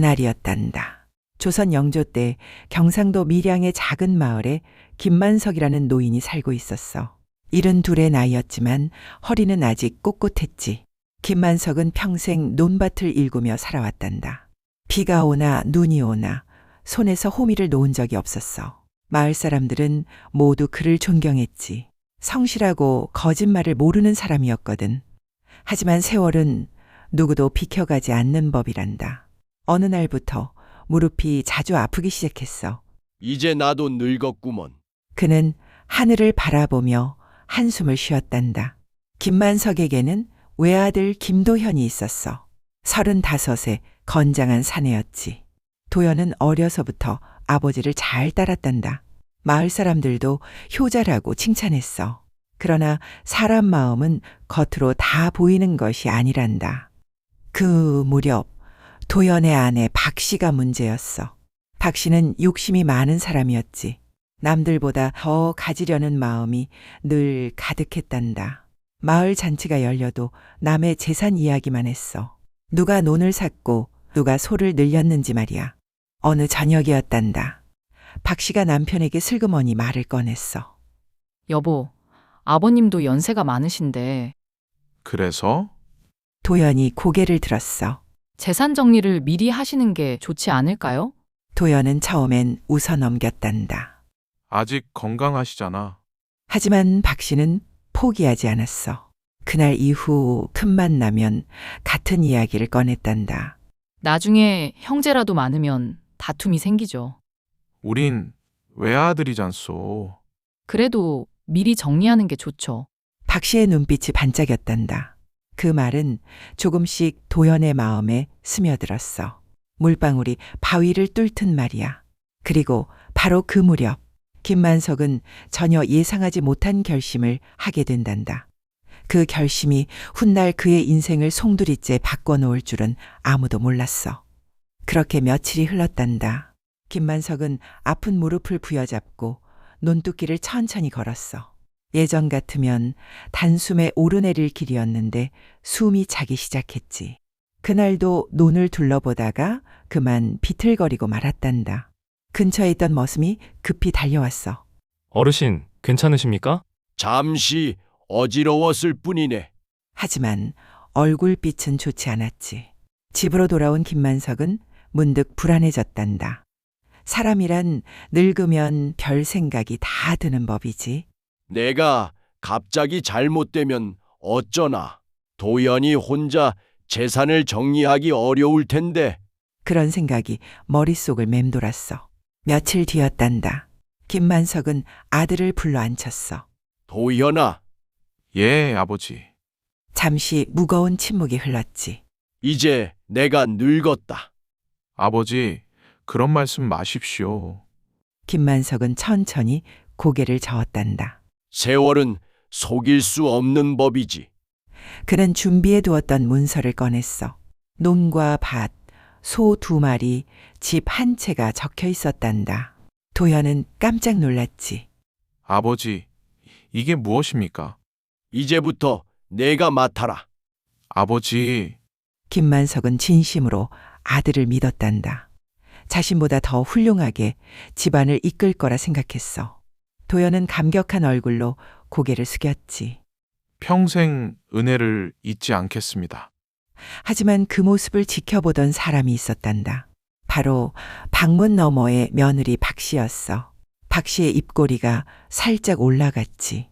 그날이었단다. 조선 영조 때 경상도 밀양의 작은 마을에 김만석이라는 노인이 살고 있었어. 72의 나이였지만 허리는 아직 꼿꼿했지. 김만석은 평생 논밭을 일구며 살아왔단다. 비가 오나 눈이 오나 손에서 호미를 놓은 적이 없었어. 마을 사람들은 모두 그를 존경했지. 성실하고 거짓말을 모르는 사람이었거든. 하지만 세월은 누구도 비켜가지 않는 법이란다. 어느 날부터 무릎이 자주 아프기 시작했어. 이제 나도 늙었구먼. 그는 하늘을 바라보며 한숨을 쉬었단다. 김만석에게는 외아들 김도현이 있었어. 35세 건장한 사내였지. 도현은 어려서부터 아버지를 잘 따랐단다. 마을 사람들도 효자라고 칭찬했어. 그러나 사람 마음은 겉으로 다 보이는 것이 아니란다. 그 무렵 도연의 아내 박 씨가 문제였어. 박 씨는 욕심이 많은 사람이었지. 남들보다 더 가지려는 마음이 늘 가득했단다. 마을 잔치가 열려도 남의 재산 이야기만 했어. 누가 논을 샀고 누가 소를 늘렸는지 말이야. 어느 저녁이었단다. 박 씨가 남편에게 슬그머니 말을 꺼냈어. 여보, 아버님도 연세가 많으신데 그래서? 도연이 고개를 들었어. 재산 정리를 미리 하시는 게 좋지 않을까요? 도연은 처음엔 웃어 넘겼단다. 아직 건강하시잖아. 하지만 박 씨는 포기하지 않았어. 그날 이후 틈만 나면 같은 이야기를 꺼냈단다. 나중에 형제라도 많으면 다툼이 생기죠. 우린 외아들이잖소. 그래도 미리 정리하는 게 좋죠. 박 씨의 눈빛이 반짝였단다. 그 말은 조금씩 도연의 마음에 스며들었어. 물방울이 바위를 뚫듯 말이야. 그리고 바로 그 무렵 김만석은 전혀 예상하지 못한 결심을 하게 된단다. 그 결심이 훗날 그의 인생을 송두리째 바꿔놓을 줄은 아무도 몰랐어. 그렇게 며칠이 흘렀단다. 김만석은 아픈 무릎을 부여잡고 논두길을 천천히 걸었어. 예전 같으면 단숨에 오르내릴 길이었는데 숨이 차기 시작했지. 그날도 논을 둘러보다가 그만 비틀거리고 말았단다. 근처에 있던 머슴이 급히 달려왔어. 어르신, 괜찮으십니까? 잠시 어지러웠을 뿐이네. 하지만 얼굴빛은 좋지 않았지. 집으로 돌아온 김만석은 문득 불안해졌단다. 사람이란 늙으면 별 생각이 다 드는 법이지. 내가 갑자기 잘못되면 어쩌나. 도연이 혼자 재산을 정리하기 어려울 텐데. 그런 생각이 머릿속을 맴돌았어. 며칠 뒤였단다. 김만석은 아들을 불러 앉혔어. 도연아, 예, 아버지. 잠시 무거운 침묵이 흘렀지. 이제 내가 늙었다. 아버지, 그런 말씀 마십시오. 김만석은 천천히 고개를 저었단다. 세월은 속일 수 없는 법이지. 그는 준비해 두었던 문서를 꺼냈어. 논과 밭, 소 2마리, 집 한 채가 적혀 있었단다. 도연은 깜짝 놀랐지. 아버지, 이게 무엇입니까? 이제부터 내가 맡아라. 아버지, 김만석은 진심으로 아들을 믿었단다. 자신보다 더 훌륭하게 집안을 이끌 거라 생각했어. 도연은 감격한 얼굴로 고개를 숙였지. 평생 은혜를 잊지 않겠습니다. 하지만 그 모습을 지켜보던 사람이 있었단다. 바로 방문 너머의 며느리 박 씨였어. 박 씨의 입꼬리가 살짝 올라갔지.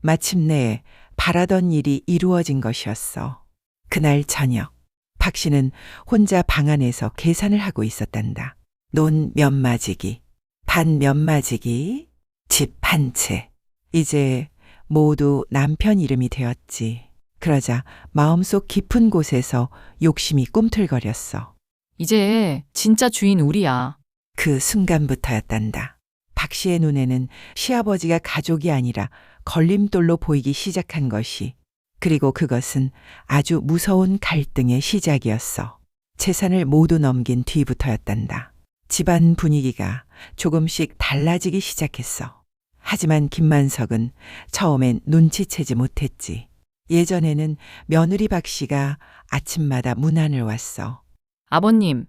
마침내 바라던 일이 이루어진 것이었어. 그날 저녁 박 씨는 혼자 방 안에서 계산을 하고 있었단다. 논 몇 마지기, 밭 몇 마지기, 집 한 채. 이제 모두 남편 이름이 되었지. 그러자 마음속 깊은 곳에서 욕심이 꿈틀거렸어. 이제 진짜 주인 우리야. 그 순간부터였단다. 박 씨의 눈에는 시아버지가 가족이 아니라 걸림돌로 보이기 시작한 것이, 그리고 그것은 아주 무서운 갈등의 시작이었어. 재산을 모두 넘긴 뒤부터였단다. 집안 분위기가 조금씩 달라지기 시작했어. 하지만 김만석은 처음엔 눈치채지 못했지. 예전에는 며느리 박 씨가 아침마다 문 안을 왔어. 아버님,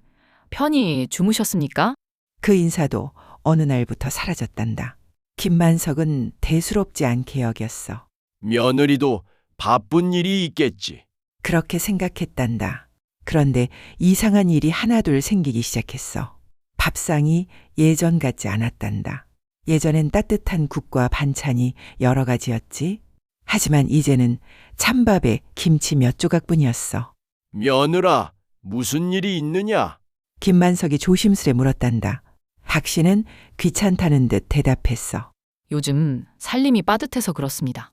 편히 주무셨습니까? 그 인사도 어느 날부터 사라졌단다. 김만석은 대수롭지 않게 여겼어. 며느리도 바쁜 일이 있겠지. 그렇게 생각했단다. 그런데 이상한 일이 하나둘 생기기 시작했어. 밥상이 예전 같지 않았단다. 예전엔 따뜻한 국과 반찬이 여러 가지였지. 하지만 이제는 찬밥에 김치 몇 조각뿐이었어. 며느라, 무슨 일이 있느냐? 김만석이 조심스레 물었단다. 박 씨는 귀찮다는 듯 대답했어. 요즘 살림이 빠듯해서 그렇습니다.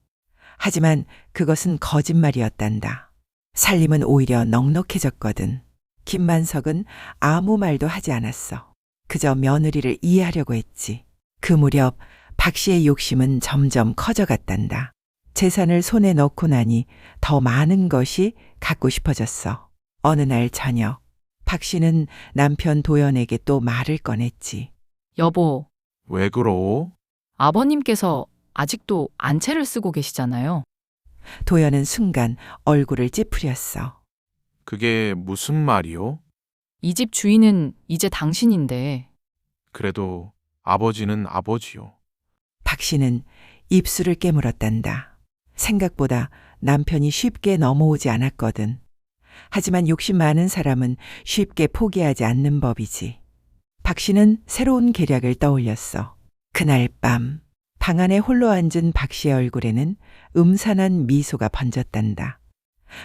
하지만 그것은 거짓말이었단다. 살림은 오히려 넉넉해졌거든. 김만석은 아무 말도 하지 않았어. 그저 며느리를 이해하려고 했지. 그 무렵 박 씨의 욕심은 점점 커져갔단다. 재산을 손에 넣고 나니 더 많은 것이 갖고 싶어졌어. 어느 날 저녁, 박 씨는 남편 도연에게 또 말을 꺼냈지. 여보, 왜 그러? 아버님께서 아직도 안채를 쓰고 계시잖아요. 도연은 순간 얼굴을 찌푸렸어. 그게 무슨 말이요? 이 집 주인은 이제 당신인데 그래도 아버지는 아버지요. 박 씨는 입술을 깨물었단다. 생각보다 남편이 쉽게 넘어오지 않았거든. 하지만 욕심 많은 사람은 쉽게 포기하지 않는 법이지. 박 씨는 새로운 계략을 떠올렸어. 그날 밤, 방 안에 홀로 앉은 박 씨의 얼굴에는 음산한 미소가 번졌단다.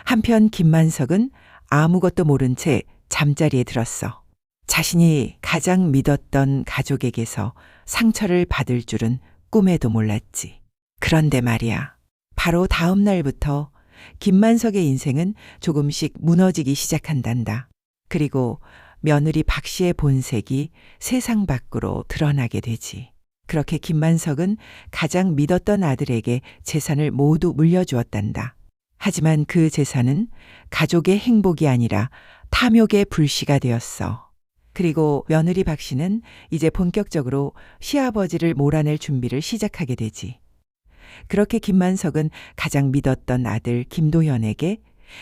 한편 김만석은 아무것도 모른 채 잠자리에 들었어. 자신이 가장 믿었던 가족에게서 상처를 받을 줄은 꿈에도 몰랐지. 그런데 말이야, 바로 다음 날부터 김만석의 인생은 조금씩 무너지기 시작한단다. 그리고 며느리 박 씨의 본색이 세상 밖으로 드러나게 되지. 그렇게 김만석은 가장 믿었던 아들에게 재산을 모두 물려주었단다. 하지만 그 재산은 가족의 행복이 아니라 탐욕의 불씨가 되었어. 그리고 며느리 박 씨는 이제 본격적으로 시아버지를 몰아낼 준비를 시작하게 되지. 그렇게 김만석은 가장 믿었던 아들 김도현에게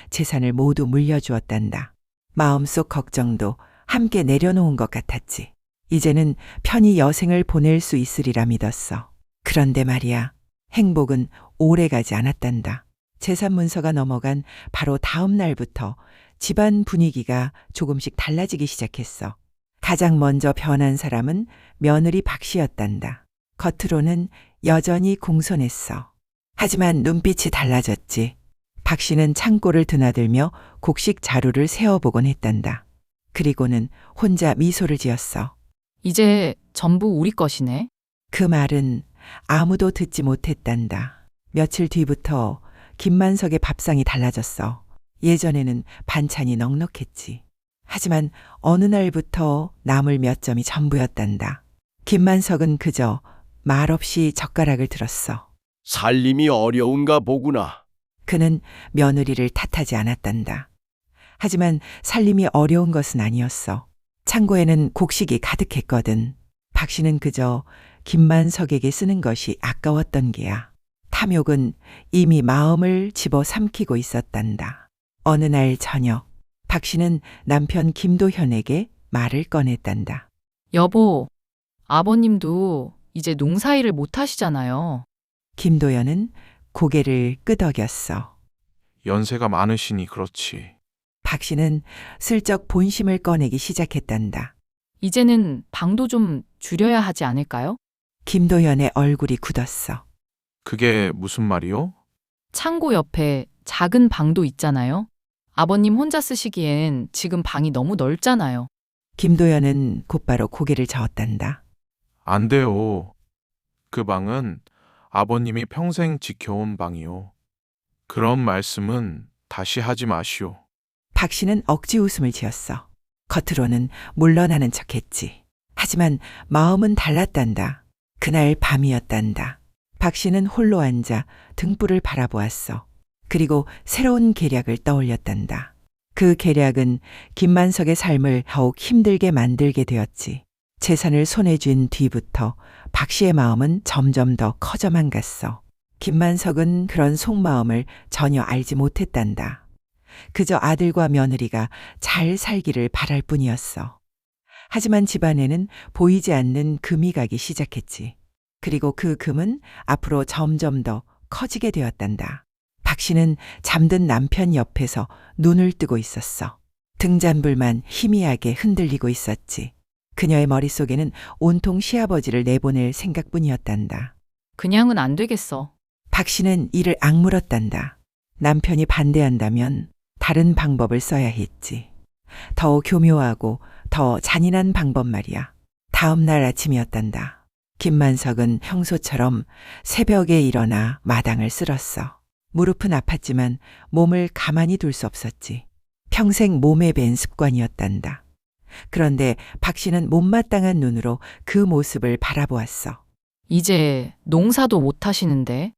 재산을 모두 물려주었단다. 마음속 걱정도 함께 내려놓은 것 같았지. 이제는 편히 여생을 보낼 수 있으리라 믿었어. 그런데 말이야, 행복은 오래가지 않았단다. 재산 문서가 넘어간 바로 다음 날부터 집안 분위기가 조금씩 달라지기 시작했어. 가장 먼저 변한 사람은 며느리 박 씨였단다. 겉으로는 여전히 공손했어. 하지만 눈빛이 달라졌지. 박 씨는 창고를 드나들며 곡식 자루를 세어보곤 했단다. 그리고는 혼자 미소를 지었어. 이제 전부 우리 것이네. 그 말은 아무도 듣지 못했단다. 며칠 뒤부터 김만석의 밥상이 달라졌어. 예전에는 반찬이 넉넉했지. 하지만 어느 날부터 나물 몇 점이 전부였단다. 김만석은 그저 말없이 젓가락을 들었어. 살림이 어려운가 보구나. 그는 며느리를 탓하지 않았단다. 하지만 살림이 어려운 것은 아니었어. 창고에는 곡식이 가득했거든. 박 씨는 그저 김만석에게 쓰는 것이 아까웠던 게야. 탐욕은 이미 마음을 집어삼키고 있었단다. 어느 날 저녁, 박 씨는 남편 김도현에게 말을 꺼냈단다. 여보, 아버님도 이제 농사일을 못 하시잖아요. 김도현은 고개를 끄덕였어. 연세가 많으시니 그렇지. 박 씨는 슬쩍 본심을 꺼내기 시작했단다. 이제는 방도 좀 줄여야 하지 않을까요? 김도현의 얼굴이 굳었어. 그게 무슨 말이요? 창고 옆에 작은 방도 있잖아요. 아버님 혼자 쓰시기엔 지금 방이 너무 넓잖아요. 김도현은 곧바로 고개를 저었단다. 안 돼요. 그 방은 아버님이 평생 지켜온 방이요. 그런 말씀은 다시 하지 마시오. 박 씨는 억지 웃음을 지었어. 겉으로는 물러나는 척했지. 하지만 마음은 달랐단다. 그날 밤이었단다. 박 씨는 홀로 앉아 등불을 바라보았어. 그리고 새로운 계략을 떠올렸단다. 그 계략은 김만석의 삶을 더욱 힘들게 만들게 되었지. 재산을 손에 쥔 뒤부터 박 씨의 마음은 점점 더 커져만 갔어. 김만석은 그런 속마음을 전혀 알지 못했단다. 그저 아들과 며느리가 잘 살기를 바랄 뿐이었어. 하지만 집안에는 보이지 않는 금이 가기 시작했지. 그리고 그 금은 앞으로 점점 더 커지게 되었단다. 박 씨는 잠든 남편 옆에서 눈을 뜨고 있었어. 등잔불만 희미하게 흔들리고 있었지. 그녀의 머릿속에는 온통 시아버지를 내보낼 생각뿐이었단다. 그냥은 안 되겠어. 박 씨는 이를 악물었단다. 남편이 반대한다면 다른 방법을 써야 했지. 더 교묘하고 더 잔인한 방법 말이야. 다음 날 아침이었단다. 김만석은 평소처럼 새벽에 일어나 마당을 쓸었어. 무릎은 아팠지만 몸을 가만히 둘 수 없었지. 평생 몸에 밴 습관이었단다. 그런데 박 씨는 못마땅한 눈으로 그 모습을 바라보았어. 이제 농사도 못 하시는데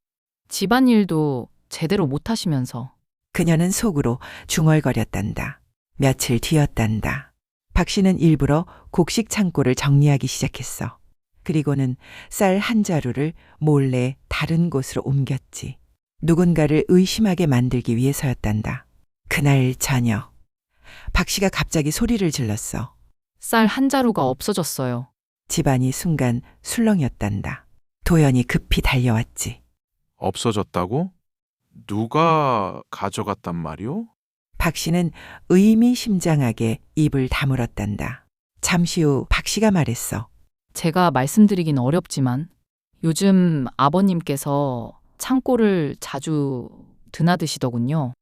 집안일도 제대로 못 하시면서 그녀는 속으로 중얼거렸단다. 며칠 뒤였단다. 박 씨는 일부러 곡식 창고를 정리하기 시작했어. 그리고는 쌀 한 자루를 몰래 다른 곳으로 옮겼지. 누군가를 의심하게 만들기 위해서였단다. 그날 저녁, 박 씨가 갑자기 소리를 질렀어. 쌀 한 자루가 없어졌어요. 집안이 순간 술렁였단다. 도연이 급히 달려왔지. 없어졌다고? 누가 가져갔단 말이오? 박 씨는 의미심장하게 입을 다물었단다. 잠시 후 박 씨가 말했어. 제가 말씀드리긴 어렵지만 요즘 아버님께서 창고를 자주 드나드시더군요.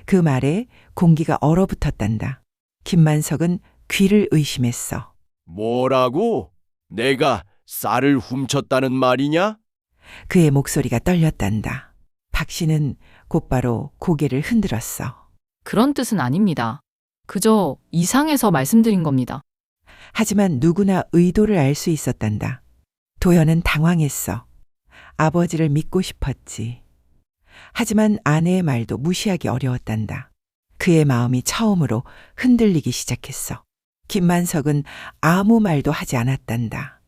그 말에 공기가 얼어붙었단다. 김만석은 귀를 의심했어. 뭐라고? 내가 쌀을 훔쳤다는 말이냐? 그의 목소리가 떨렸단다. 박 씨는 곧바로 고개를 흔들었어. 그런 뜻은 아닙니다. 그저 이상해서 말씀드린 겁니다. 하지만 누구나 의도를 알 수 있었단다. 도연은 당황했어. 아버지를 믿고 싶었지. 하지만 아내의 말도 무시하기 어려웠단다. 그의 마음이 처음으로 흔들리기 시작했어. 김만석은 아무 말도 하지 않았단다.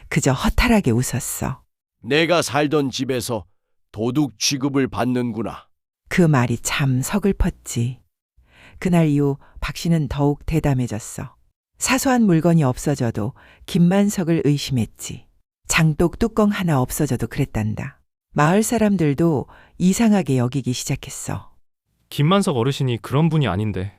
그저 허탈하게 웃었어. 내가 살던 집에서 도둑 취급을 받는구나. 그 말이 참 서글펐지. 그날 이후 박 씨는 더욱 대담해졌어. 사소한 물건이 없어져도 김만석을 의심했지. 장독 뚜껑 하나 없어져도 그랬단다. 마을 사람들도 이상하게 여기기 시작했어. 김만석 어르신이 그런 분이 아닌데.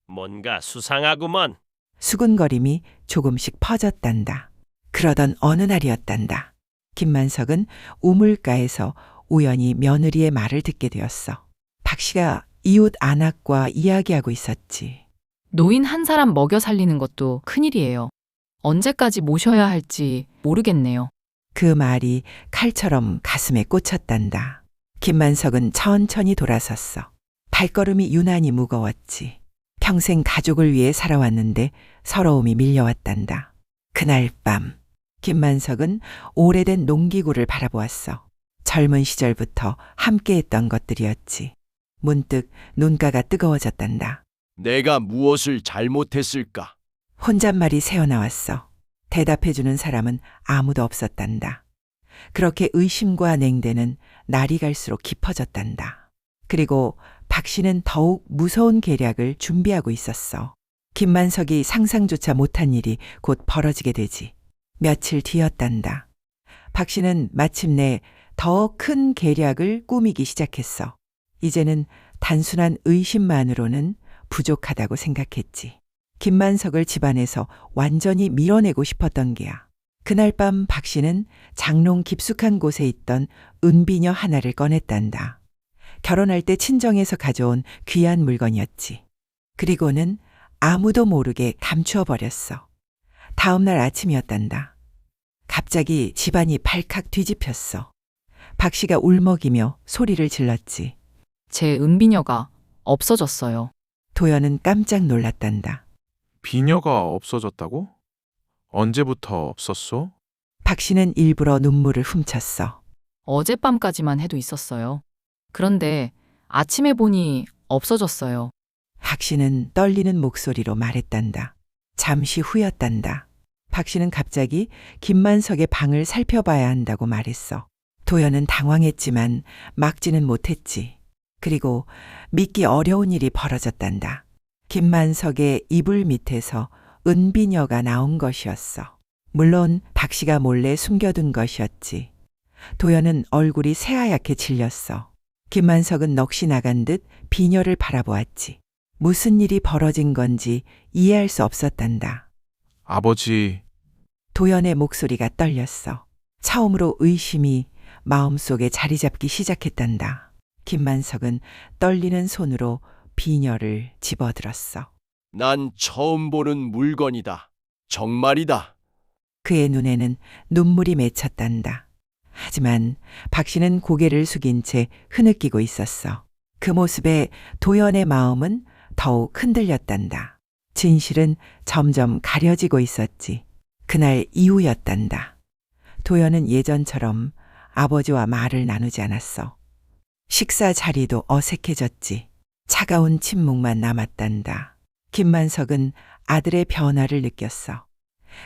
뭔가 수상하구먼. 수군거림이 조금씩 퍼졌단다. 그러던 어느 날이었단다. 김만석은 우물가에서 우연히 며느리의 말을 듣게 되었어. 박 씨가 이웃 안악과 이야기하고 있었지. 노인 한 사람 먹여 살리는 것도 큰일이에요. 언제까지 모셔야 할지 모르겠네요. 그 말이 칼처럼 가슴에 꽂혔단다. 김만석은 천천히 돌아섰어. 발걸음이 유난히 무거웠지. 평생 가족을 위해 살아왔는데 서러움이 밀려왔단다. 그날 밤, 김만석은 오래된 농기구를 바라보았어. 젊은 시절부터 함께했던 것들이었지. 문득 눈가가 뜨거워졌단다. 내가 무엇을 잘못했을까? 혼잣말이 새어나왔어. 대답해주는 사람은 아무도 없었단다. 그렇게 의심과 냉대는 날이 갈수록 깊어졌단다. 그리고 박 씨는 더욱 무서운 계략을 준비하고 있었어. 김만석이 상상조차 못한 일이 곧 벌어지게 되지. 며칠 뒤였단다. 박 씨는 마침내 더 큰 계략을 꾸미기 시작했어. 이제는 단순한 의심만으로는 부족하다고 생각했지. 김만석을 집안에서 완전히 밀어내고 싶었던 게야. 그날 밤 박 씨는 장롱 깊숙한 곳에 있던 은비녀 하나를 꺼냈단다. 결혼할 때 친정에서 가져온 귀한 물건이었지. 그리고는 아무도 모르게 감추어 버렸어. 다음 날 아침이었단다. 갑자기 집안이 발칵 뒤집혔어. 박 씨가 울먹이며 소리를 질렀지. 제 은비녀가 없어졌어요. 도연은 깜짝 놀랐단다. 비녀가 없어졌다고? 언제부터 없었어? 박 씨는 일부러 눈물을 훔쳤어. 어젯밤까지만 해도 있었어요. 그런데 아침에 보니 없어졌어요. 박 씨는 떨리는 목소리로 말했단다. 잠시 후였단다. 박 씨는 갑자기 김만석의 방을 살펴봐야 한다고 말했어. 도연은 당황했지만 막지는 못했지. 그리고 믿기 어려운 일이 벌어졌단다. 김만석의 이불 밑에서 은비녀가 나온 것이었어. 물론 박 씨가 몰래 숨겨둔 것이었지. 도연은 얼굴이 새하얗게 질렸어. 김만석은 넋이 나간 듯 비녀를 바라보았지. 무슨 일이 벌어진 건지 이해할 수 없었단다. 아버지, 도연의 목소리가 떨렸어. 처음으로 의심이 마음속에 자리 잡기 시작했단다. 김만석은 떨리는 손으로 비녀를 집어들었어. 난 처음 보는 물건이다. 정말이다. 그의 눈에는 눈물이 맺혔단다. 하지만 박 씨는 고개를 숙인 채 흐느끼고 있었어. 그 모습에 도연의 마음은 더욱 흔들렸단다. 진실은 점점 가려지고 있었지. 그날 이후였단다. 도연은 예전처럼 아버지와 말을 나누지 않았어. 식사 자리도 어색해졌지. 차가운 침묵만 남았단다. 김만석은 아들의 변화를 느꼈어.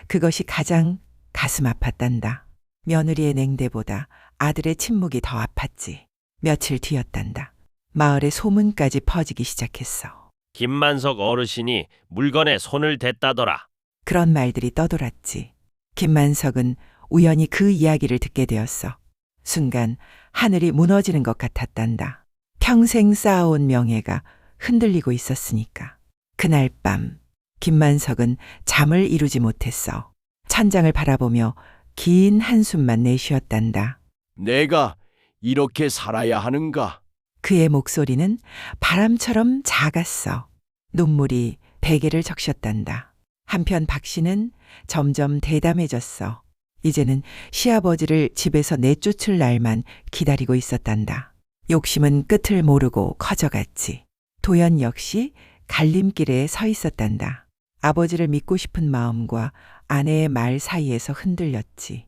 그것이 가장 가슴 아팠단다. 며느리의 냉대보다 아들의 침묵이 더 아팠지. 며칠 뒤였단다. 마을에 소문까지 퍼지기 시작했어. 김만석 어르신이 물건에 손을 댔다더라. 그런 말들이 떠돌았지. 김만석은 우연히 그 이야기를 듣게 되었어. 순간 하늘이 무너지는 것 같았단다. 평생 쌓아온 명예가 흔들리고 있었으니까. 그날 밤 김만석은 잠을 이루지 못했어. 천장을 바라보며 긴 한숨만 내쉬었단다. 내가 이렇게 살아야 하는가? 그의 목소리는 바람처럼 작았어. 눈물이 베개를 적셨단다. 한편 박 씨는 점점 대담해졌어. 이제는 시아버지를 집에서 내쫓을 날만 기다리고 있었단다. 욕심은 끝을 모르고 커져갔지. 도연 역시 갈림길에 서 있었단다. 아버지를 믿고 싶은 마음과 아내의 말 사이에서 흔들렸지.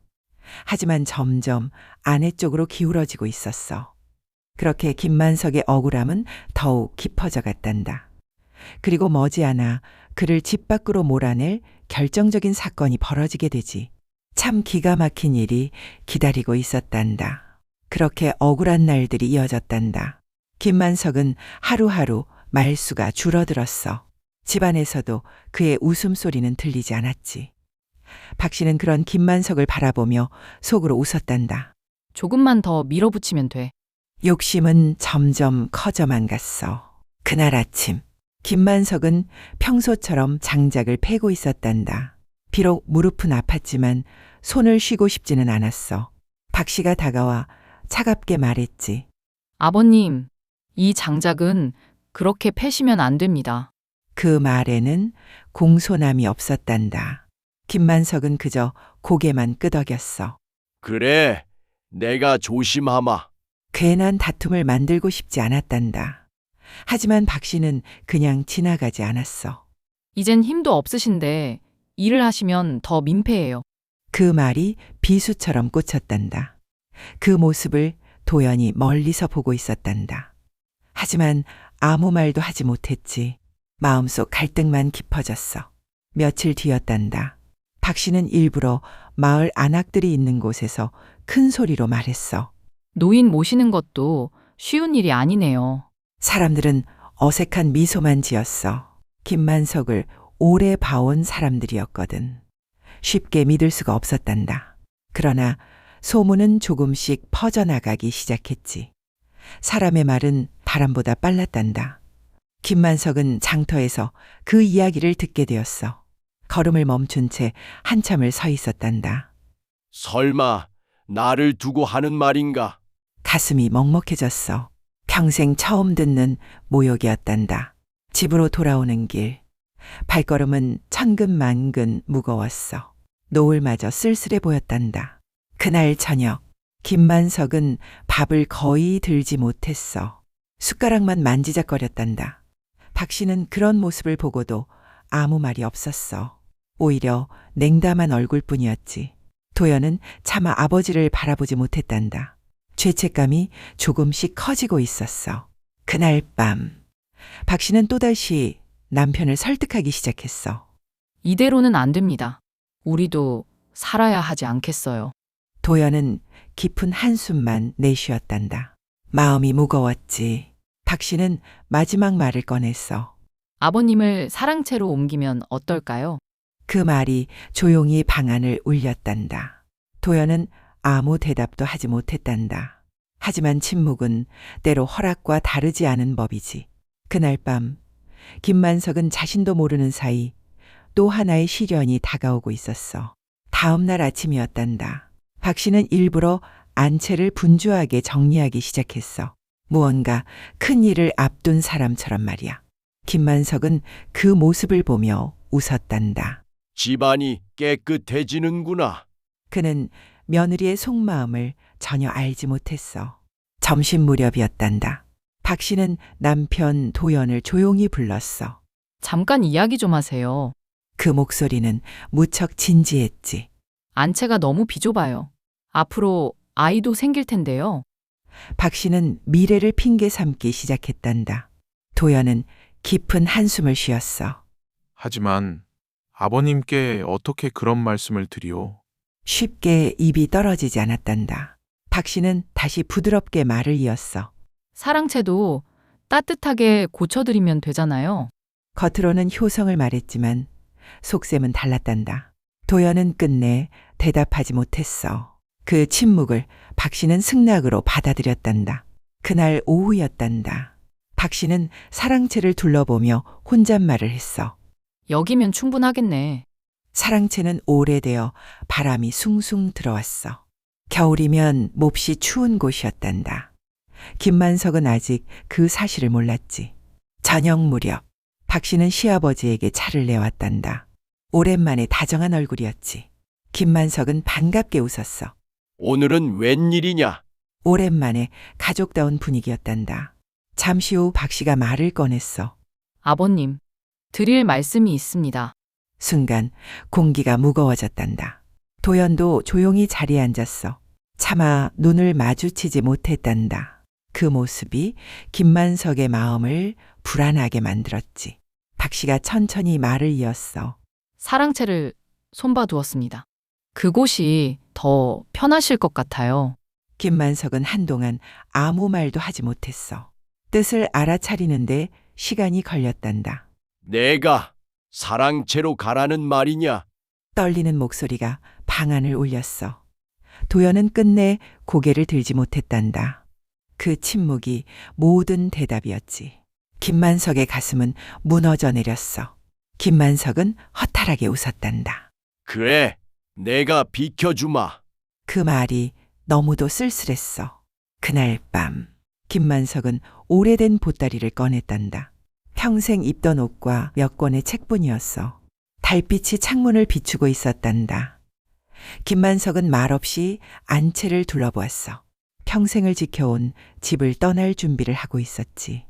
하지만 점점 아내 쪽으로 기울어지고 있었어. 그렇게 김만석의 억울함은 더욱 깊어져 갔단다. 그리고 머지않아 그를 집 밖으로 몰아낼 결정적인 사건이 벌어지게 되지. 참 기가 막힌 일이 기다리고 있었단다. 그렇게 억울한 날들이 이어졌단다. 김만석은 하루하루 말수가 줄어들었어. 집안에서도 그의 웃음소리는 들리지 않았지. 박 씨는 그런 김만석을 바라보며 속으로 웃었단다. 조금만 더 밀어붙이면 돼. 욕심은 점점 커져만 갔어. 그날 아침 김만석은 평소처럼 장작을 패고 있었단다. 비록 무릎은 아팠지만 손을 쉬고 싶지는 않았어. 박 씨가 다가와 차갑게 말했지. 아버님, 이 장작은 그렇게 패시면 안 됩니다. 그 말에는 공손함이 없었단다. 김만석은 그저 고개만 끄덕였어. 그래, 내가 조심하마. 괜한 다툼을 만들고 싶지 않았단다. 하지만 박 씨는 그냥 지나가지 않았어. 이젠 힘도 없으신데 일을 하시면 더 민폐예요. 그 말이 비수처럼 꽂혔단다. 그 모습을 도연이 멀리서 보고 있었단다. 하지만 아무 말도 하지 못했지. 마음속 갈등만 깊어졌어. 며칠 뒤였단다. 박 씨는 일부러 마을 안악들이 있는 곳에서 큰 소리로 말했어. 노인 모시는 것도 쉬운 일이 아니네요. 사람들은 어색한 미소만 지었어. 김만석을 오래 봐온 사람들이었거든. 쉽게 믿을 수가 없었단다. 그러나 소문은 조금씩 퍼져나가기 시작했지. 사람의 말은 바람보다 빨랐단다. 김만석은 장터에서 그 이야기를 듣게 되었어. 걸음을 멈춘 채 한참을 서 있었단다. 설마 나를 두고 하는 말인가? 가슴이 먹먹해졌어. 평생 처음 듣는 모욕이었단다. 집으로 돌아오는 길. 발걸음은 천근만근 무거웠어. 노을마저 쓸쓸해 보였단다. 그날 저녁 김만석은 밥을 거의 들지 못했어. 숟가락만 만지작거렸단다. 박 씨는 그런 모습을 보고도 아무 말이 없었어. 오히려 냉담한 얼굴뿐이었지. 도연은 차마 아버지를 바라보지 못했단다. 죄책감이 조금씩 커지고 있었어. 그날 밤 박 씨는 또다시 남편을 설득하기 시작했어. 이대로는 안 됩니다. 우리도 살아야 하지 않겠어요. 도연은 깊은 한숨만 내쉬었단다. 마음이 무거웠지. 박 씨는 마지막 말을 꺼냈어. 아버님을 사랑채로 옮기면 어떨까요? 그 말이 조용히 방 안을 울렸단다. 도연은 아무 대답도 하지 못했단다. 하지만 침묵은 때로 허락과 다르지 않은 법이지. 그날 밤 김만석은 자신도 모르는 사이 또 하나의 시련이 다가오고 있었어. 다음 날 아침이었단다. 박 씨는 일부러 안채를 분주하게 정리하기 시작했어. 무언가 큰 일을 앞둔 사람처럼 말이야. 김만석은 그 모습을 보며 웃었단다. 집안이 깨끗해지는구나. 그는 며느리의 속마음을 전혀 알지 못했어. 점심 무렵이었단다. 박 씨는 남편 도연을 조용히 불렀어. 잠깐 이야기 좀 하세요. 그 목소리는 무척 진지했지. 안채가 너무 비좁아요. 앞으로 아이도 생길 텐데요. 박 씨는 미래를 핑계 삼기 시작했단다. 도연은 깊은 한숨을 쉬었어. 하지만 아버님께 어떻게 그런 말씀을 드리오? 쉽게 입이 떨어지지 않았단다. 박 씨는 다시 부드럽게 말을 이었어. 사랑채도 따뜻하게 고쳐드리면 되잖아요. 겉으로는 효성을 말했지만 속셈은 달랐단다. 도연은 끝내 대답하지 못했어. 그 침묵을 박 씨는 승낙으로 받아들였단다. 그날 오후였단다. 박 씨는 사랑채를 둘러보며 혼잣말을 했어. 여기면 충분하겠네. 사랑채는 오래되어 바람이 숭숭 들어왔어. 겨울이면 몹시 추운 곳이었단다. 김만석은 아직 그 사실을 몰랐지. 저녁 무렵 박 씨는 시아버지에게 차를 내왔단다. 오랜만에 다정한 얼굴이었지. 김만석은 반갑게 웃었어. 오늘은 웬일이냐? 오랜만에 가족다운 분위기였단다. 잠시 후 박 씨가 말을 꺼냈어. 아버님, 드릴 말씀이 있습니다. 순간 공기가 무거워졌단다. 도연도 조용히 자리에 앉았어. 차마 눈을 마주치지 못했단다. 그 모습이 김만석의 마음을 불안하게 만들었지. 박 씨가 천천히 말을 이었어. 사랑채를 손봐 두었습니다. 그곳이 더 편하실 것 같아요. 김만석은 한동안 아무 말도 하지 못했어. 뜻을 알아차리는데 시간이 걸렸단다. 내가 사랑채로 가라는 말이냐? 떨리는 목소리가 방 안을 울렸어. 도연은 끝내 고개를 들지 못했단다. 그 침묵이 모든 대답이었지. 김만석의 가슴은 무너져 내렸어. 김만석은 허탈하게 웃었단다. 그래, 내가 비켜주마. 그 말이 너무도 쓸쓸했어. 그날 밤 김만석은 오래된 보따리를 꺼냈단다. 평생 입던 옷과 몇 권의 책뿐이었어. 달빛이 창문을 비추고 있었단다. 김만석은 말없이 안채를 둘러보았어. 평생을 지켜온 집을 떠날 준비를 하고 있었지.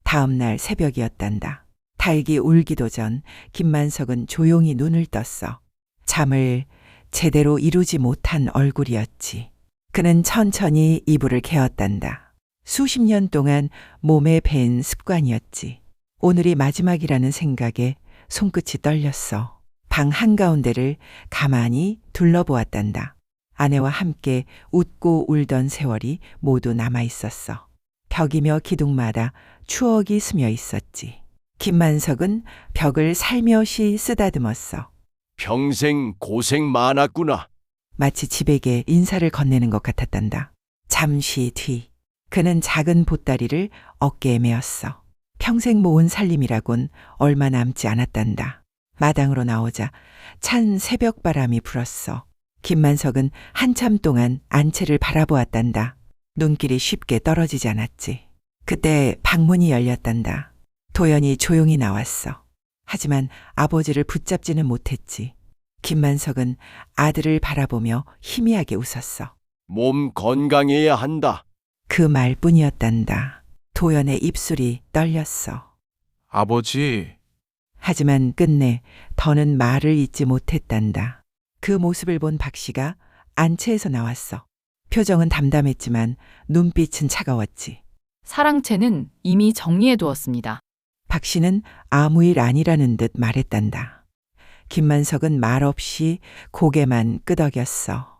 다음 날 새벽이었단다. 닭이 울기도 전 김만석은 조용히 눈을 떴어. 잠을 제대로 이루지 못한 얼굴이었지. 그는 천천히 이불을 개었단다. 수십 년 동안 몸에 밴 습관이었지. 오늘이 마지막이라는 생각에 손끝이 떨렸어. 방 한가운데를 가만히 둘러보았단다. 아내와 함께 웃고 울던 세월이 모두 남아 있었어. 벽이며 기둥마다 추억이 스며 있었지. 김만석은 벽을 살며시 쓰다듬었어. 평생 고생 많았구나. 마치 집에게 인사를 건네는 것 같았단다. 잠시 뒤 그는 작은 보따리를 어깨에 메었어. 평생 모은 살림이라곤 얼마 남지 않았단다. 마당으로 나오자 찬 새벽바람이 불었어. 김만석은 한참 동안 안채를 바라보았단다. 눈길이 쉽게 떨어지지 않았지. 그때 방문이 열렸단다. 도연이 조용히 나왔어. 하지만 아버지를 붙잡지는 못했지. 김만석은 아들을 바라보며 희미하게 웃었어. 몸 건강해야 한다. 그 말뿐이었단다. 도연의 입술이 떨렸어. 아버지, 하지만 끝내 더는 말을 잇지 못했단다. 그 모습을 본 박 씨가 안채에서 나왔어. 표정은 담담했지만 눈빛은 차가웠지. 사랑채는 이미 정리해 두었습니다. 박 씨는 아무 일 아니라는 듯 말했단다. 김만석은 말없이 고개만 끄덕였어.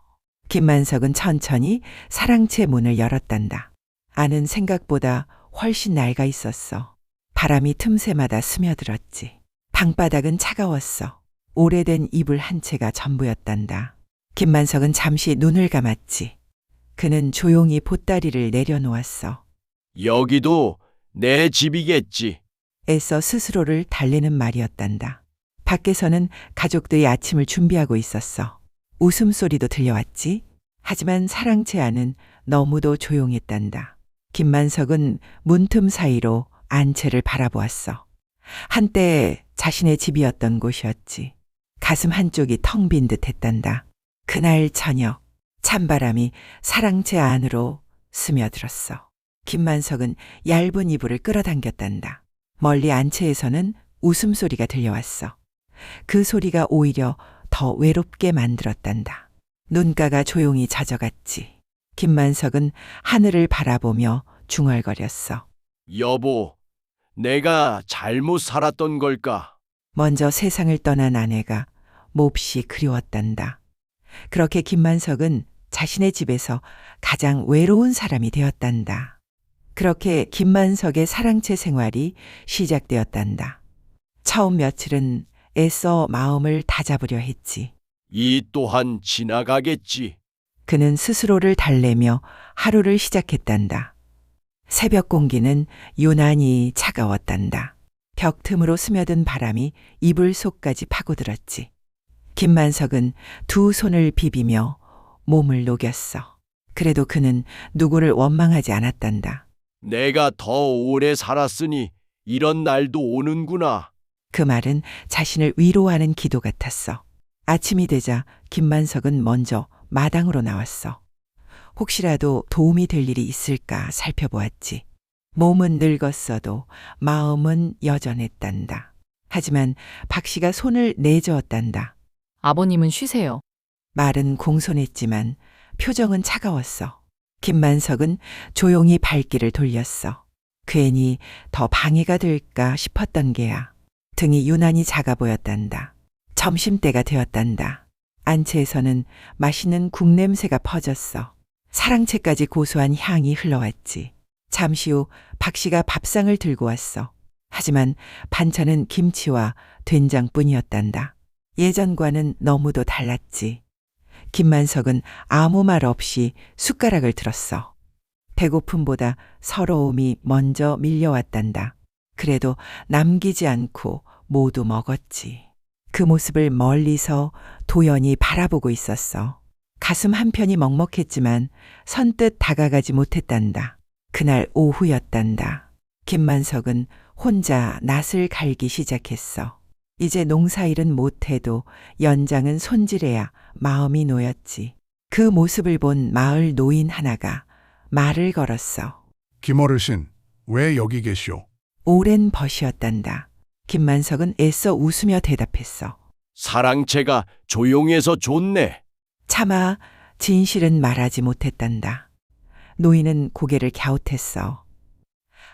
김만석은 천천히 사랑채 문을 열었단다. 안은 생각보다 훨씬 낡아 있었어. 바람이 틈새마다 스며들었지. 방바닥은 차가웠어. 오래된 이불 한 채가 전부였단다. 김만석은 잠시 눈을 감았지. 그는 조용히 보따리를 내려놓았어. 여기도 내 집이겠지. 애써 스스로를 달래는 말이었단다. 밖에서는 가족들이 아침을 준비하고 있었어. 웃음소리도 들려왔지. 하지만 사랑채 안은 너무도 조용했단다. 김만석은 문틈 사이로 안채를 바라보았어. 한때 자신의 집이었던 곳이었지. 가슴 한쪽이 텅 빈 듯 했단다. 그날 저녁 찬바람이 사랑채 안으로 스며들었어. 김만석은 얇은 이불을 끌어당겼단다. 멀리 안채에서는 웃음소리가 들려왔어. 그 소리가 오히려 더 외롭게 만들었단다. 눈가가 조용히 젖어갔지. 김만석은 하늘을 바라보며 중얼거렸어. 여보, 내가 잘못 살았던 걸까? 먼저 세상을 떠난 아내가 몹시 그리웠단다. 그렇게 김만석은 자신의 집에서 가장 외로운 사람이 되었단다. 그렇게 김만석의 사랑채 생활이 시작되었단다. 처음 며칠은 애써 마음을 다잡으려 했지. 이 또한 지나가겠지. 그는 스스로를 달래며 하루를 시작했단다. 새벽 공기는 유난히 차가웠단다. 벽 틈으로 스며든 바람이 이불 속까지 파고들었지. 김만석은 두 손을 비비며 몸을 녹였어. 그래도 그는 누구를 원망하지 않았단다. 내가 더 오래 살았으니 이런 날도 오는구나. 그 말은 자신을 위로하는 기도 같았어. 아침이 되자 김만석은 먼저 마당으로 나왔어. 혹시라도 도움이 될 일이 있을까 살펴보았지. 몸은 늙었어도 마음은 여전했단다. 하지만 박 씨가 손을 내저었단다. 아버님은 쉬세요. 말은 공손했지만 표정은 차가웠어. 김만석은 조용히 발길을 돌렸어. 괜히 더 방해가 될까 싶었던 게야. 등이 유난히 작아 보였단다. 점심때가 되었단다. 안채에서는 맛있는 국 냄새가 퍼졌어. 사랑채까지 고소한 향이 흘러왔지. 잠시 후 박 씨가 밥상을 들고 왔어. 하지만 반찬은 김치와 된장뿐이었단다. 예전과는 너무도 달랐지. 김만석은 아무 말 없이 숟가락을 들었어. 배고픔보다 서러움이 먼저 밀려왔단다. 그래도 남기지 않고 모두 먹었지. 그 모습을 멀리서 도연히 바라보고 있었어. 가슴 한편이 먹먹했지만 선뜻 다가가지 못했단다. 그날 오후였단다. 김만석은 혼자 낫을 갈기 시작했어. 이제 농사일은 못해도 연장은 손질해야 마음이 놓였지. 그 모습을 본 마을 노인 하나가 말을 걸었어. 김어르신, 왜 여기 계시오? 오랜 벗이었단다. 김만석은 애써 웃으며 대답했어. 사랑채가 조용해서 좋네. 차마 진실은 말하지 못했단다. 노인은 고개를 갸웃했어.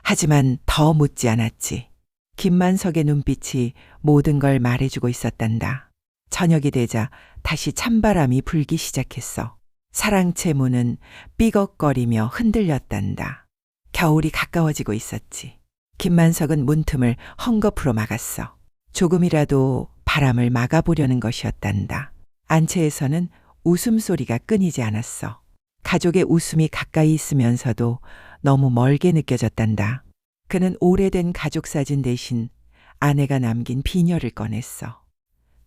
하지만 더 묻지 않았지. 김만석의 눈빛이 모든 걸 말해주고 있었단다. 저녁이 되자 다시 찬바람이 불기 시작했어. 사랑채 문은 삐걱거리며 흔들렸단다. 겨울이 가까워지고 있었지. 김만석은 문틈을 헝겊으로 막았어. 조금이라도 바람을 막아보려는 것이었단다. 안채에서는 웃음소리가 끊이지 않았어. 가족의 웃음이 가까이 있으면서도 너무 멀게 느껴졌단다. 그는 오래된 가족 사진 대신 아내가 남긴 비녀를 꺼냈어.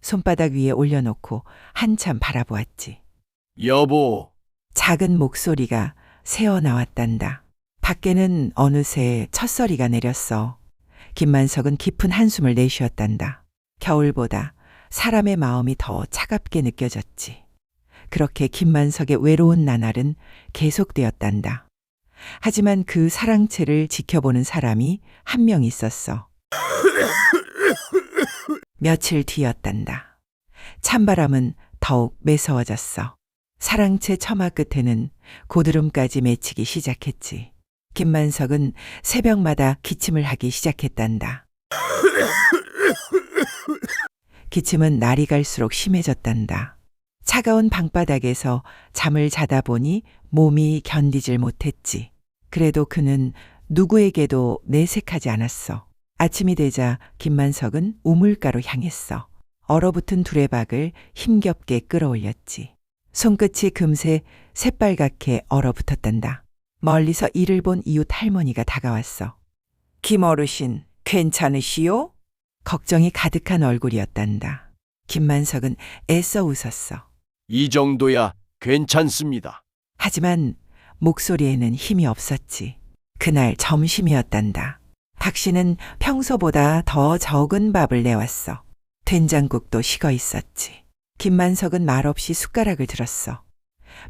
손바닥 위에 올려놓고 한참 바라보았지. 여보, 작은 목소리가 새어나왔단다. 밖에는 어느새 첫서리가 내렸어. 김만석은 깊은 한숨을 내쉬었단다. 겨울보다 사람의 마음이 더 차갑게 느껴졌지. 그렇게 김만석의 외로운 나날은 계속되었단다. 하지만 그 사랑채를 지켜보는 사람이 한 명 있었어. 며칠 뒤였단다. 찬바람은 더욱 매서워졌어. 사랑채 처마 끝에는 고드름까지 맺히기 시작했지. 김만석은 새벽마다 기침을 하기 시작했단다. 기침은 날이 갈수록 심해졌단다. 차가운 방바닥에서 잠을 자다 보니 몸이 견디질 못했지. 그래도 그는 누구에게도 내색하지 않았어. 아침이 되자 김만석은 우물가로 향했어. 얼어붙은 두레박을 힘겹게 끌어올렸지. 손끝이 금세 새빨갛게 얼어붙었단다. 멀리서 이를 본 이웃 할머니가 다가왔어. 김어르신, 괜찮으시오? 걱정이 가득한 얼굴이었단다. 김만석은 애써 웃었어. 이 정도야 괜찮습니다. 하지만 목소리에는 힘이 없었지. 그날 점심이었단다. 박 씨는 평소보다 더 적은 밥을 내왔어. 된장국도 식어 있었지. 김만석은 말없이 숟가락을 들었어.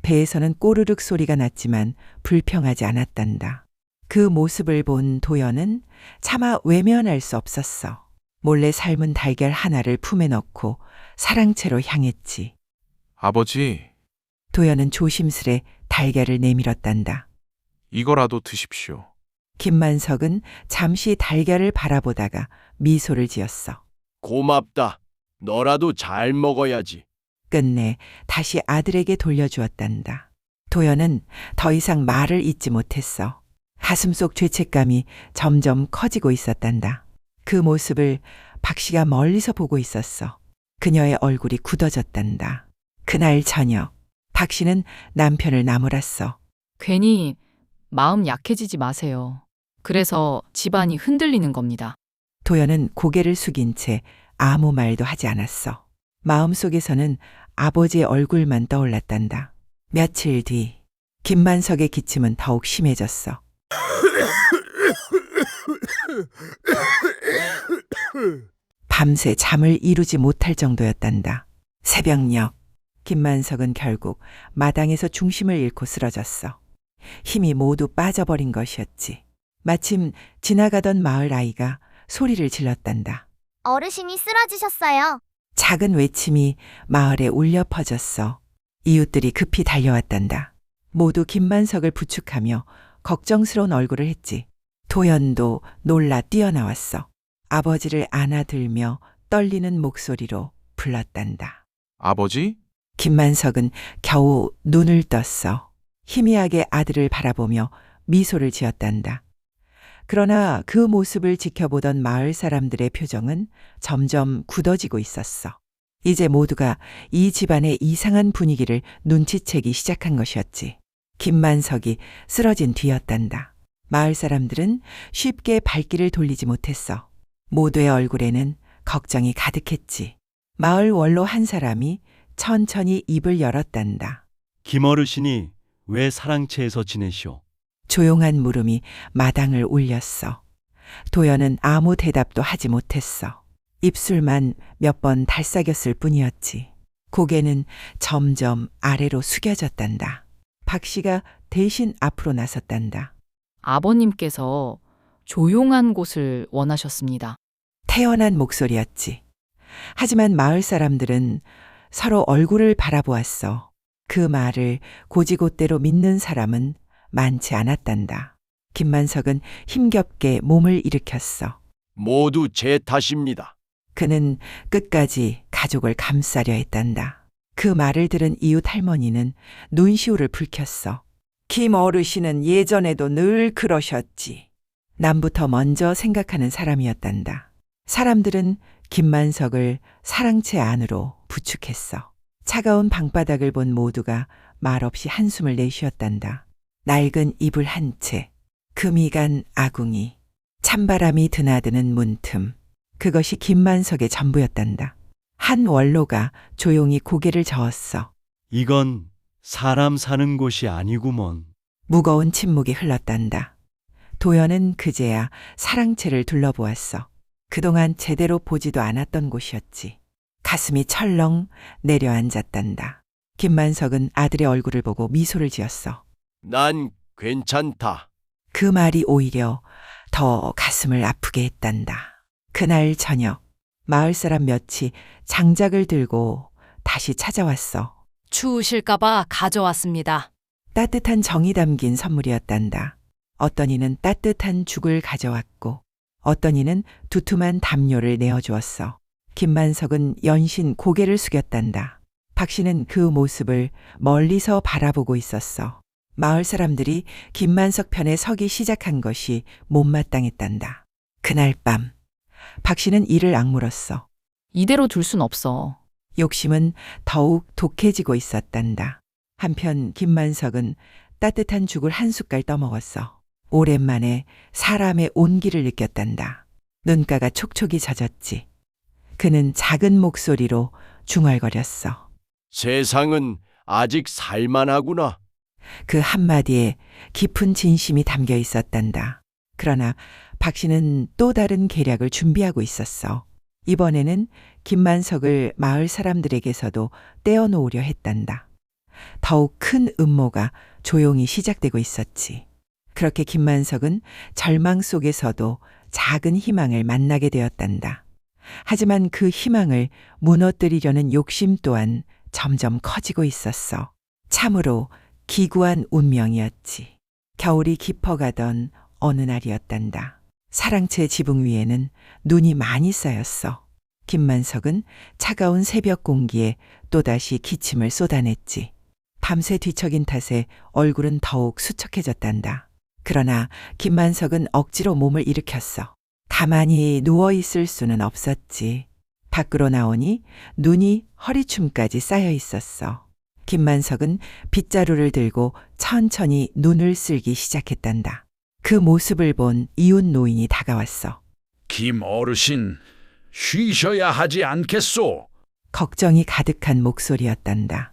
배에서는 꼬르륵 소리가 났지만 불평하지 않았단다. 그 모습을 본 도연은 차마 외면할 수 없었어. 몰래 삶은 달걀 하나를 품에 넣고 사랑채로 향했지. 아버지, 도연은 조심스레 달걀을 내밀었단다. 이거라도 드십시오. 김만석은 잠시 달걀을 바라보다가 미소를 지었어. 고맙다. 너라도 잘 먹어야지. 끝내 다시 아들에게 돌려주었단다. 도연은 더 이상 말을 잇지 못했어. 가슴속 죄책감이 점점 커지고 있었단다. 그 모습을 박 씨가 멀리서 보고 있었어. 그녀의 얼굴이 굳어졌단다. 그날 저녁, 박 씨는 남편을 나무랐어. 괜히 마음 약해지지 마세요. 그래서 집안이 흔들리는 겁니다. 도연은 고개를 숙인 채 아무 말도 하지 않았어. 마음속에서는 아버지의 얼굴만 떠올랐단다. 며칠 뒤, 김만석의 기침은 더욱 심해졌어. 밤새 잠을 이루지 못할 정도였단다. 새벽녘, 김만석은 결국 마당에서 중심을 잃고 쓰러졌어. 힘이 모두 빠져버린 것이었지. 마침 지나가던 마을 아이가 소리를 질렀단다. 어르신이 쓰러지셨어요. 작은 외침이 마을에 울려 퍼졌어. 이웃들이 급히 달려왔단다. 모두 김만석을 부축하며 걱정스러운 얼굴을 했지. 도연도 놀라 뛰어나왔어. 아버지를 안아들며 떨리는 목소리로 불렀단다. 아버지? 김만석은 겨우 눈을 떴어. 희미하게 아들을 바라보며 미소를 지었단다. 그러나 그 모습을 지켜보던 마을 사람들의 표정은 점점 굳어지고 있었어. 이제 모두가 이 집안의 이상한 분위기를 눈치채기 시작한 것이었지. 김만석이 쓰러진 뒤였단다. 마을 사람들은 쉽게 발길을 돌리지 못했어. 모두의 얼굴에는 걱정이 가득했지. 마을 원로 한 사람이 천천히 입을 열었단다. 김어르신이 왜 사랑채에서 지내시오? 조용한 물음이 마당을 울렸어. 도연은 아무 대답도 하지 못했어. 입술만 몇 번 달싹였을 뿐이었지. 고개는 점점 아래로 숙여졌단다. 박 씨가 대신 앞으로 나섰단다. 아버님께서 조용한 곳을 원하셨습니다. 태연한 목소리였지. 하지만 마을 사람들은 서로 얼굴을 바라보았어. 그 말을 고지곳대로 믿는 사람은 많지 않았단다. 김만석은 힘겹게 몸을 일으켰어. 모두 제 탓입니다. 그는 끝까지 가족을 감싸려 했단다. 그 말을 들은 이웃 할머니는 눈시울을 붉혔어. 김 어르신은 예전에도 늘 그러셨지. 남부터 먼저 생각하는 사람이었단다. 사람들은 김만석을 사랑채 안으로 부축했어. 차가운 방바닥을 본 모두가 말없이 한숨을 내쉬었단다. 낡은 이불 한 채, 금이 간 아궁이, 찬바람이 드나드는 문틈. 그것이 김만석의 전부였단다. 한 원로가 조용히 고개를 저었어. 이건 사람 사는 곳이 아니구먼. 무거운 침묵이 흘렀단다. 도연은 그제야 사랑채를 둘러보았어. 그동안 제대로 보지도 않았던 곳이었지. 가슴이 철렁 내려앉았단다. 김만석은 아들의 얼굴을 보고 미소를 지었어. 난 괜찮다. 그 말이 오히려 더 가슴을 아프게 했단다. 그날 저녁, 마을 사람 몇이 장작을 들고 다시 찾아왔어. 추우실까봐 가져왔습니다. 따뜻한 정이 담긴 선물이었단다. 어떤 이는 따뜻한 죽을 가져왔고 어떤 이는 두툼한 담요를 내어주었어. 김만석은 연신 고개를 숙였단다. 박 씨는 그 모습을 멀리서 바라보고 있었어. 마을 사람들이 김만석 편에 서기 시작한 것이 못마땅했단다. 그날 밤, 박 씨는 이를 악물었어. 이대로 둘 순 없어. 욕심은 더욱 독해지고 있었단다. 한편 김만석은 따뜻한 죽을 한 숟갈 떠먹었어. 오랜만에 사람의 온기를 느꼈단다. 눈가가 촉촉이 젖었지. 그는 작은 목소리로 중얼거렸어. 세상은 아직 살만하구나. 그 한마디에 깊은 진심이 담겨 있었단다. 그러나 박 씨는 또 다른 계략을 준비하고 있었어. 이번에는 김만석을 마을 사람들에게서도 떼어놓으려 했단다. 더욱 큰 음모가 조용히 시작되고 있었지. 그렇게 김만석은 절망 속에서도 작은 희망을 만나게 되었단다. 하지만 그 희망을 무너뜨리려는 욕심 또한 점점 커지고 있었어. 참으로 기구한 운명이었지. 겨울이 깊어가던 어느 날이었단다. 사랑채 지붕 위에는 눈이 많이 쌓였어. 김만석은 차가운 새벽 공기에 또다시 기침을 쏟아냈지. 밤새 뒤척인 탓에 얼굴은 더욱 수척해졌단다. 그러나 김만석은 억지로 몸을 일으켰어. 가만히 누워있을 수는 없었지. 밖으로 나오니 눈이 허리춤까지 쌓여 있었어. 김만석은 빗자루를 들고 천천히 눈을 쓸기 시작했단다. 그 모습을 본 이웃 노인이 다가왔어. 김 어르신, 쉬셔야 하지 않겠소? 걱정이 가득한 목소리였단다.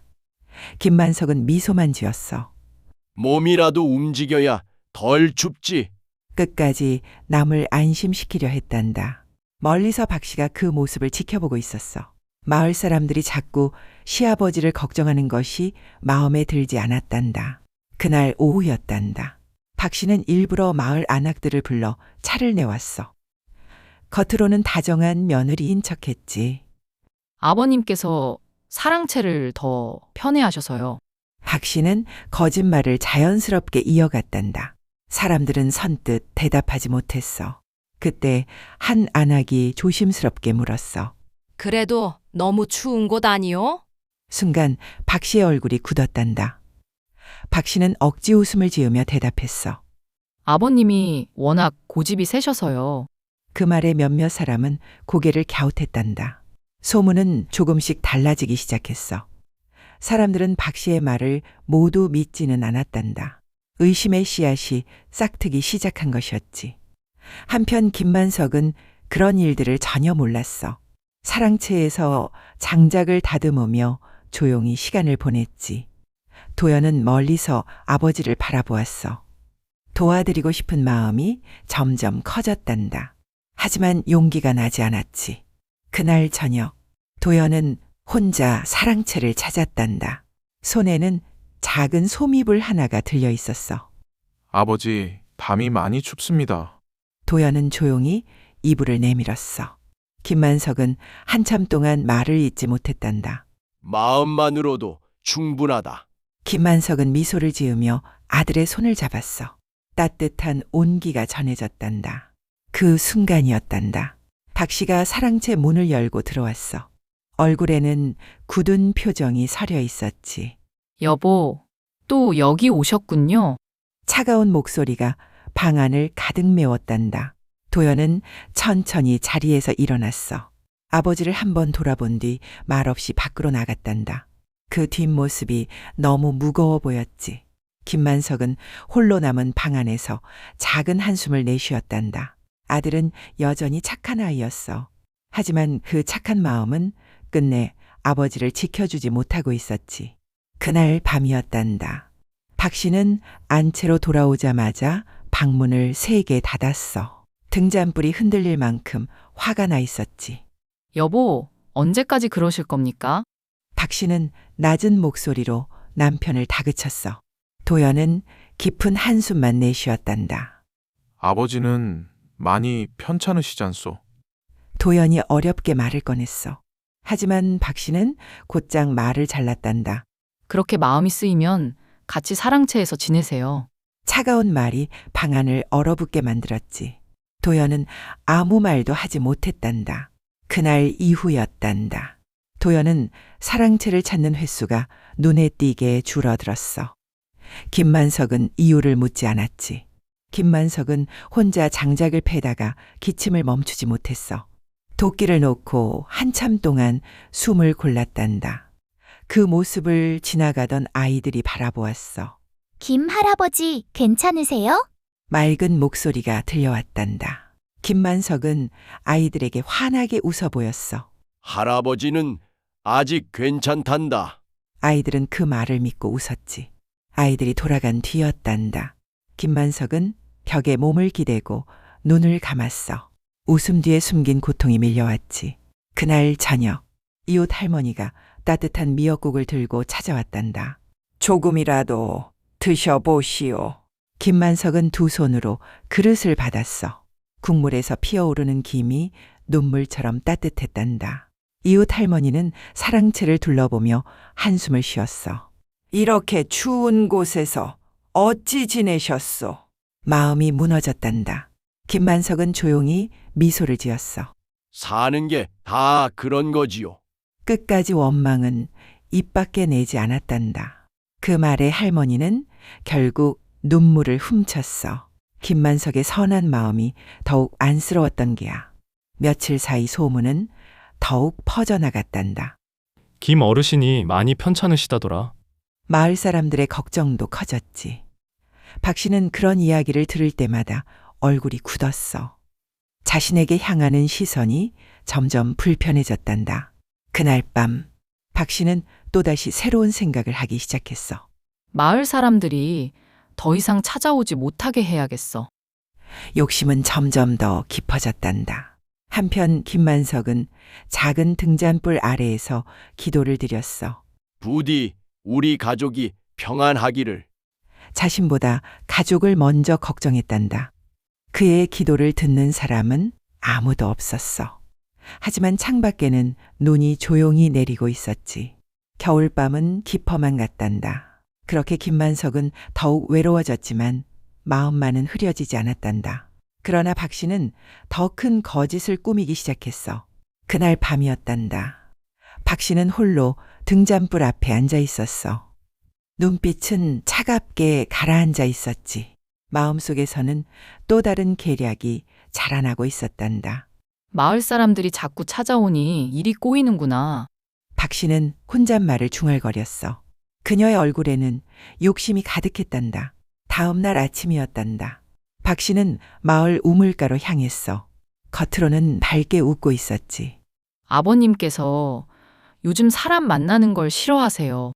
김만석은 미소만 지었어. 몸이라도 움직여야 덜 춥지. 끝까지 남을 안심시키려 했단다. 멀리서 박 씨가 그 모습을 지켜보고 있었어. 마을 사람들이 자꾸 시아버지를 걱정하는 것이 마음에 들지 않았단다. 그날 오후였단다. 박 씨는 일부러 마을 안악들을 불러 차를 내왔어. 겉으로는 다정한 며느리인 척했지. 아버님께서 사랑채를 더 편애하셔서요. 박 씨는 거짓말을 자연스럽게 이어갔단다. 사람들은 선뜻 대답하지 못했어. 그때 한 안악이 조심스럽게 물었어. 그래도 너무 추운 곳 아니요? 순간 박 씨의 얼굴이 굳었단다. 박 씨는 억지 웃음을 지으며 대답했어. 아버님이 워낙 고집이 세셔서요. 그 말에 몇몇 사람은 고개를 갸웃했단다. 소문은 조금씩 달라지기 시작했어. 사람들은 박 씨의 말을 모두 믿지는 않았단다. 의심의 씨앗이 싹트기 시작한 것이었지. 한편 김만석은 그런 일들을 전혀 몰랐어. 사랑채에서 장작을 다듬으며 조용히 시간을 보냈지. 도연은 멀리서 아버지를 바라보았어. 도와드리고 싶은 마음이 점점 커졌단다. 하지만 용기가 나지 않았지. 그날 저녁 도연은 혼자 사랑채를 찾았단다. 손에는 작은 소미불 하나가 들려 있었어. 아버지, 밤이 많이 춥습니다. 도연은 조용히 이불을 내밀었어. 김만석은 한참 동안 말을 잇지 못했단다. 마음만으로도 충분하다. 김만석은 미소를 지으며 아들의 손을 잡았어. 따뜻한 온기가 전해졌단다. 그 순간이었단다. 박 씨가 사랑채 문을 열고 들어왔어. 얼굴에는 굳은 표정이 서려 있었지. 여보, 또 여기 오셨군요. 차가운 목소리가 방 안을 가득 메웠단다. 도연은 천천히 자리에서 일어났어. 아버지를 한번 돌아본 뒤 말없이 밖으로 나갔단다. 그 뒷모습이 너무 무거워 보였지. 김만석은 홀로 남은 방 안에서 작은 한숨을 내쉬었단다. 아들은 여전히 착한 아이였어. 하지만 그 착한 마음은 끝내 아버지를 지켜주지 못하고 있었지. 그날 밤이었단다. 박 씨는 안채로 돌아오자마자 방문을 3개 닫았어. 등잔불이 흔들릴 만큼 화가 나 있었지. 여보, 언제까지 그러실 겁니까? 박 씨는 낮은 목소리로 남편을 다그쳤어. 도연은 깊은 한숨만 내쉬었단다. 아버지는 많이 편찮으시잖소. 도연이 어렵게 말을 꺼냈어. 하지만 박 씨는 곧장 말을 잘랐단다. 그렇게 마음이 쓰이면 같이 사랑채에서 지내세요. 차가운 말이 방안을 얼어붙게 만들었지. 도연은 아무 말도 하지 못했단다. 그날 이후였단다. 도연은 사랑채를 찾는 횟수가 눈에 띄게 줄어들었어. 김만석은 이유를 묻지 않았지. 김만석은 혼자 장작을 패다가 기침을 멈추지 못했어. 도끼를 놓고 한참 동안 숨을 골랐단다. 그 모습을 지나가던 아이들이 바라보았어. 김 할아버지 괜찮으세요? 맑은 목소리가 들려왔단다. 김만석은 아이들에게 환하게 웃어 보였어. 할아버지는 아직 괜찮단다. 아이들은 그 말을 믿고 웃었지. 아이들이 돌아간 뒤였단다. 김만석은 벽에 몸을 기대고 눈을 감았어. 웃음 뒤에 숨긴 고통이 밀려왔지. 그날 저녁, 이웃 할머니가 따뜻한 미역국을 들고 찾아왔단다. 조금이라도 드셔보시오. 김만석은 두 손으로 그릇을 받았어. 국물에서 피어오르는 김이 눈물처럼 따뜻했단다. 이웃 할머니는 사랑채를 둘러보며 한숨을 쉬었어. 이렇게 추운 곳에서 어찌 지내셨소? 마음이 무너졌단다. 김만석은 조용히 미소를 지었어. 사는 게 다 그런 거지요. 끝까지 원망은 입 밖에 내지 않았단다. 그 말에 할머니는 결국 눈물을 훔쳤어. 김만석의 선한 마음이 더욱 안쓰러웠던 게야. 며칠 사이 소문은 더욱 퍼져나갔단다. 김 어르신이 많이 편찮으시다더라. 마을 사람들의 걱정도 커졌지. 박 씨는 그런 이야기를 들을 때마다 얼굴이 굳었어. 자신에게 향하는 시선이 점점 불편해졌단다. 그날 밤, 박 씨는 또다시 새로운 생각을 하기 시작했어. 마을 사람들이 더 이상 찾아오지 못하게 해야겠어. 욕심은 점점 더 깊어졌단다. 한편 김만석은 작은 등잔불 아래에서 기도를 드렸어. 부디 우리 가족이 평안하기를. 자신보다 가족을 먼저 걱정했단다. 그의 기도를 듣는 사람은 아무도 없었어. 하지만 창밖에는 눈이 조용히 내리고 있었지. 겨울밤은 깊어만 갔단다. 그렇게 김만석은 더욱 외로워졌지만 마음만은 흐려지지 않았단다. 그러나 박 씨는 더 큰 거짓을 꾸미기 시작했어. 그날 밤이었단다. 박 씨는 홀로 등잔불 앞에 앉아 있었어. 눈빛은 차갑게 가라앉아 있었지. 마음속에서는 또 다른 계략이 자라나고 있었단다. 마을 사람들이 자꾸 찾아오니 일이 꼬이는구나. 박 씨는 혼잣말을 중얼거렸어. 그녀의 얼굴에는 욕심이 가득했단다. 다음 날 아침이었단다. 박 씨는 마을 우물가로 향했어. 겉으로는 밝게 웃고 있었지. 아버님께서 요즘 사람 만나는 걸 싫어하세요.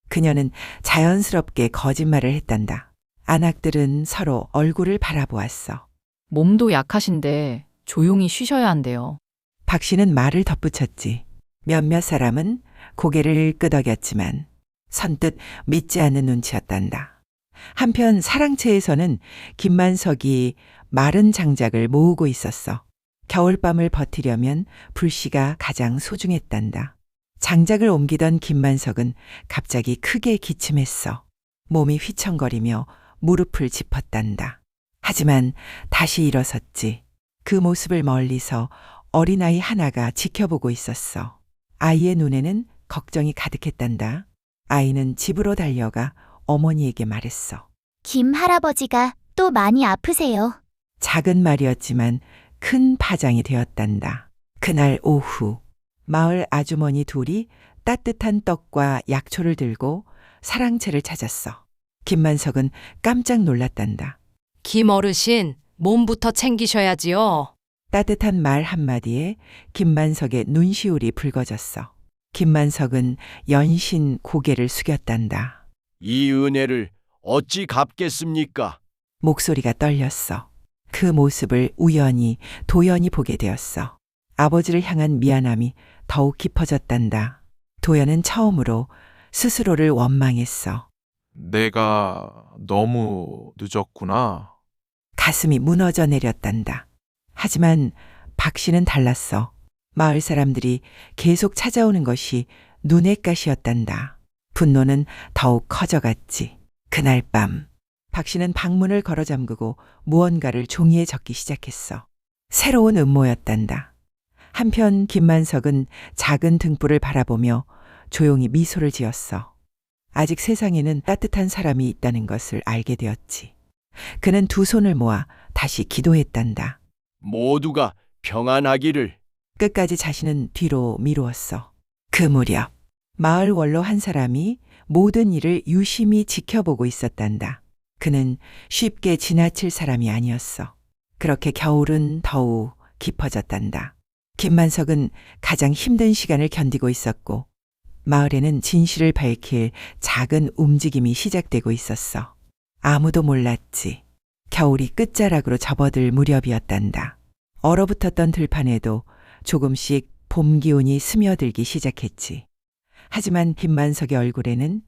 그녀는 자연스럽게 거짓말을 했단다. 안악들은 서로 얼굴을 바라보았어. 몸도 약하신데 조용히 쉬셔야 한대요. 박 씨는 말을 덧붙였지. 몇몇 사람은 고개를 끄덕였지만 선뜻 믿지 않는 눈치였단다. 한편 사랑채에서는 김만석이 마른 장작을 모으고 있었어. 겨울밤을 버티려면 불씨가 가장 소중했단다. 장작을 옮기던 김만석은 갑자기 크게 기침했어. 몸이 휘청거리며 무릎을 짚었단다. 하지만 다시 일어섰지. 그 모습을 멀리서 어린아이 하나가 지켜보고 있었어. 아이의 눈에는 걱정이 가득했단다. 아이는 집으로 달려가 어머니에게 말했어. 김 할아버지가 또 많이 아프세요. 작은 말이었지만 큰 파장이 되었단다. 그날 오후 마을 아주머니 둘이 따뜻한 떡과 약초를 들고 사랑채를 찾았어. 김만석은 깜짝 놀랐단다. 김 어르신, 몸부터 챙기셔야지요. 따뜻한 말 한마디에 김만석의 눈시울이 붉어졌어. 김만석은 연신 고개를 숙였단다. 이 은혜를 어찌 갚겠습니까? 목소리가 떨렸어. 그 모습을 우연히 도연이 보게 되었어. 아버지를 향한 미안함이 더욱 깊어졌단다. 도연은 처음으로 스스로를 원망했어. 내가 너무 늦었구나. 가슴이 무너져 내렸단다. 하지만 박 씨는 달랐어. 마을 사람들이 계속 찾아오는 것이 눈의 가시였단다. 분노는 더욱 커져갔지. 그날 밤 박 씨는 방문을 걸어 잠그고 무언가를 종이에 적기 시작했어. 새로운 음모였단다. 한편 김만석은 작은 등불을 바라보며 조용히 미소를 지었어. 아직 세상에는 따뜻한 사람이 있다는 것을 알게 되었지. 그는 두 손을 모아 다시 기도했단다. 모두가 평안하기를. 끝까지 자신은 뒤로 미루었어. 그 무렵 마을 원로 한 사람이 모든 일을 유심히 지켜보고 있었단다. 그는 쉽게 지나칠 사람이 아니었어. 그렇게 겨울은 더욱 깊어졌단다. 김만석은 가장 힘든 시간을 견디고 있었고 마을에는 진실을 밝힐 작은 움직임이 시작되고 있었어. 아무도 몰랐지. 겨울이 끝자락으로 접어들 무렵이었단다. 얼어붙었던 들판에도 조금씩 봄 기운이 스며들기 시작했지. 하지만 김만석의 얼굴에는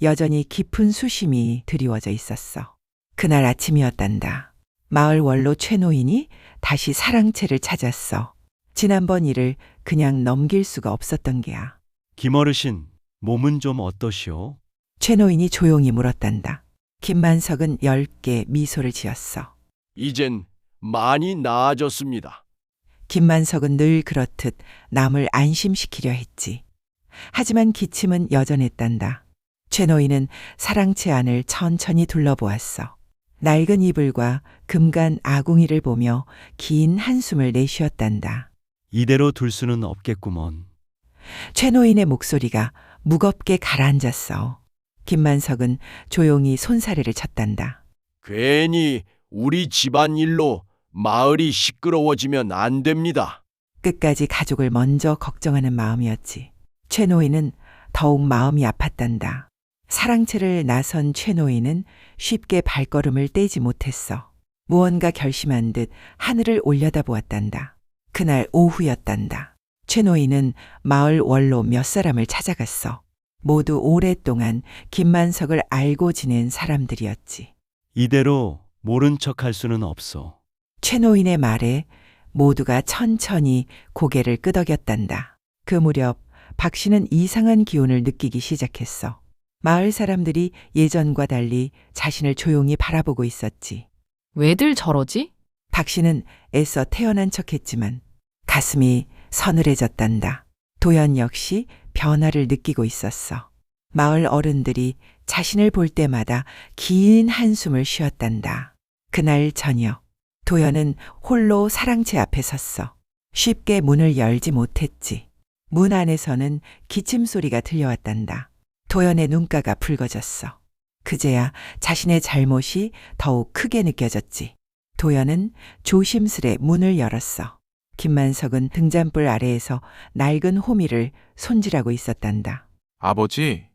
여전히 깊은 수심이 드리워져 있었어. 그날 아침이었단다. 마을 원로 최 노인이 다시 사랑채를 찾았어. 지난번 일을 그냥 넘길 수가 없었던 게야. 김어르신, 몸은 좀 어떠시오? 최 노인이 조용히 물었단다. 김만석은 엷게 미소를 지었어. 이젠 많이 나아졌습니다. 김만석은 늘 그렇듯 남을 안심시키려 했지. 하지만 기침은 여전했단다. 최 노인은 사랑채 안을 천천히 둘러보았어. 낡은 이불과 금간 아궁이를 보며 긴 한숨을 내쉬었단다. 이대로 둘 수는 없겠구먼. 최 노인의 목소리가 무겁게 가라앉았어. 김만석은 조용히 손사래를 쳤단다. 괜히 우리 집안 일로 마을이 시끄러워지면 안 됩니다. 끝까지 가족을 먼저 걱정하는 마음이었지. 최 노인은 더욱 마음이 아팠단다. 사랑채를 나선 최 노인은 쉽게 발걸음을 떼지 못했어. 무언가 결심한 듯 하늘을 올려다보았단다. 그날 오후였단다. 최 노인은 마을 원로 몇 사람을 찾아갔어. 모두 오랫동안 김만석을 알고 지낸 사람들이었지. 이대로 모른 척할 수는 없어. 최 노인의 말에 모두가 천천히 고개를 끄덕였단다. 그 무렵 박 씨는 이상한 기운을 느끼기 시작했어. 마을 사람들이 예전과 달리 자신을 조용히 바라보고 있었지. 왜들 저러지? 박 씨는 애써 태어난 척했지만 가슴이 서늘해졌단다. 도연 역시 변화를 느끼고 있었어. 마을 어른들이 자신을 볼 때마다 긴 한숨을 쉬었단다. 그날 저녁 도연은 홀로 사랑채 앞에 섰어. 쉽게 문을 열지 못했지. 문 안에서는 기침 소리가 들려왔단다. 도연의 눈가가 붉어졌어. 그제야 자신의 잘못이 더욱 크게 느껴졌지. 도연은 조심스레 문을 열었어. 김만석은 등잔불 아래에서 낡은 호미를 손질하고 있었단다. 아버지,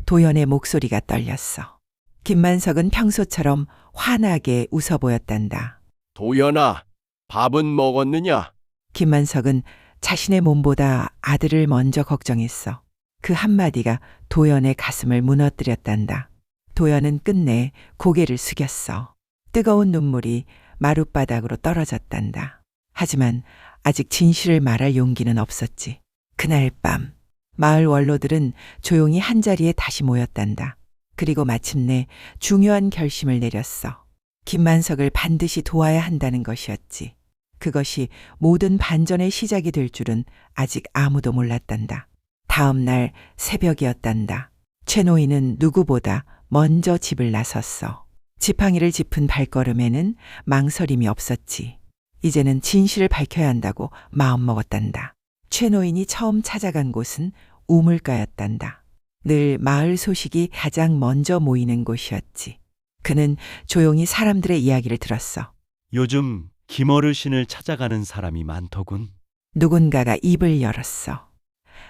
도연의 목소리가 떨렸어. 김만석은 평소처럼 환하게 웃어 보였단다. 도연아, 밥은 먹었느냐? 김만석은 자신의 몸보다 아들을 먼저 걱정했어. 그 한마디가 도연의 가슴을 무너뜨렸단다. 도연은 끝내 고개를 숙였어. 뜨거운 눈물이 마룻바닥으로 떨어졌단다. 하지만 아직 진실을 말할 용기는 없었지. 그날 밤 마을 원로들은 조용히 한자리에 다시 모였단다. 그리고 마침내 중요한 결심을 내렸어. 김만석을 반드시 도와야 한다는 것이었지. 그것이 모든 반전의 시작이 될 줄은 아직 아무도 몰랐단다. 다음 날 새벽이었단다. 최 노인은 누구보다 먼저 집을 나섰어. 지팡이를 짚은 발걸음에는 망설임이 없었지. 이제는 진실을 밝혀야 한다고 마음먹었단다. 최 노인이 처음 찾아간 곳은 우물가였단다. 늘 마을 소식이 가장 먼저 모이는 곳이었지. 그는 조용히 사람들의 이야기를 들었어. 요즘 김어르신을 찾아가는 사람이 많더군. 누군가가 입을 열었어.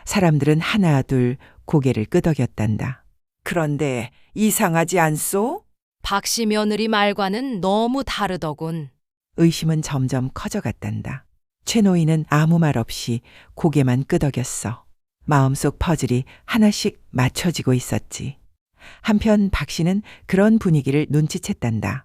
사람들은 하나 둘 고개를 끄덕였단다. 그런데 이상하지 않소? 박 씨 며느리 말과는 너무 다르더군. 의심은 점점 커져갔단다. 최 노인은 아무 말 없이 고개만 끄덕였어. 마음속 퍼즐이 하나씩 맞춰지고 있었지. 한편 박 씨는 그런 분위기를 눈치챘단다.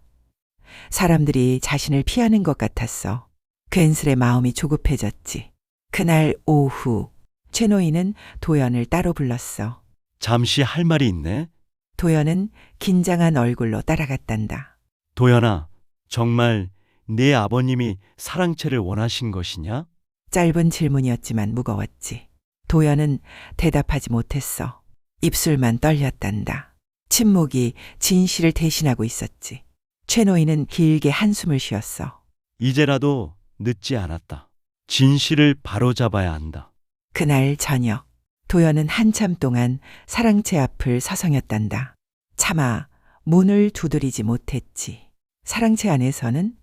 사람들이 자신을 피하는 것 같았어. 괜스레 마음이 조급해졌지. 그날 오후 최 노인은 도연을 따로 불렀어. 잠시 할 말이 있네. 도연은 긴장한 얼굴로 따라갔단다. 도연아, 정말 네 아버님이 사랑채를 원하신 것이냐? 짧은 질문이었지만 무거웠지. 도연은 대답하지 못했어. 입술만 떨렸단다. 침묵이 진실을 대신하고 있었지. 최 노인은 길게 한숨을 쉬었어. 이제라도 늦지 않았다. 진실을 바로잡아야 한다. 그날 저녁 도연은 한참 동안 사랑채 앞을 서성였단다. 차마 문을 두드리지 못했지. 사랑채 안에서는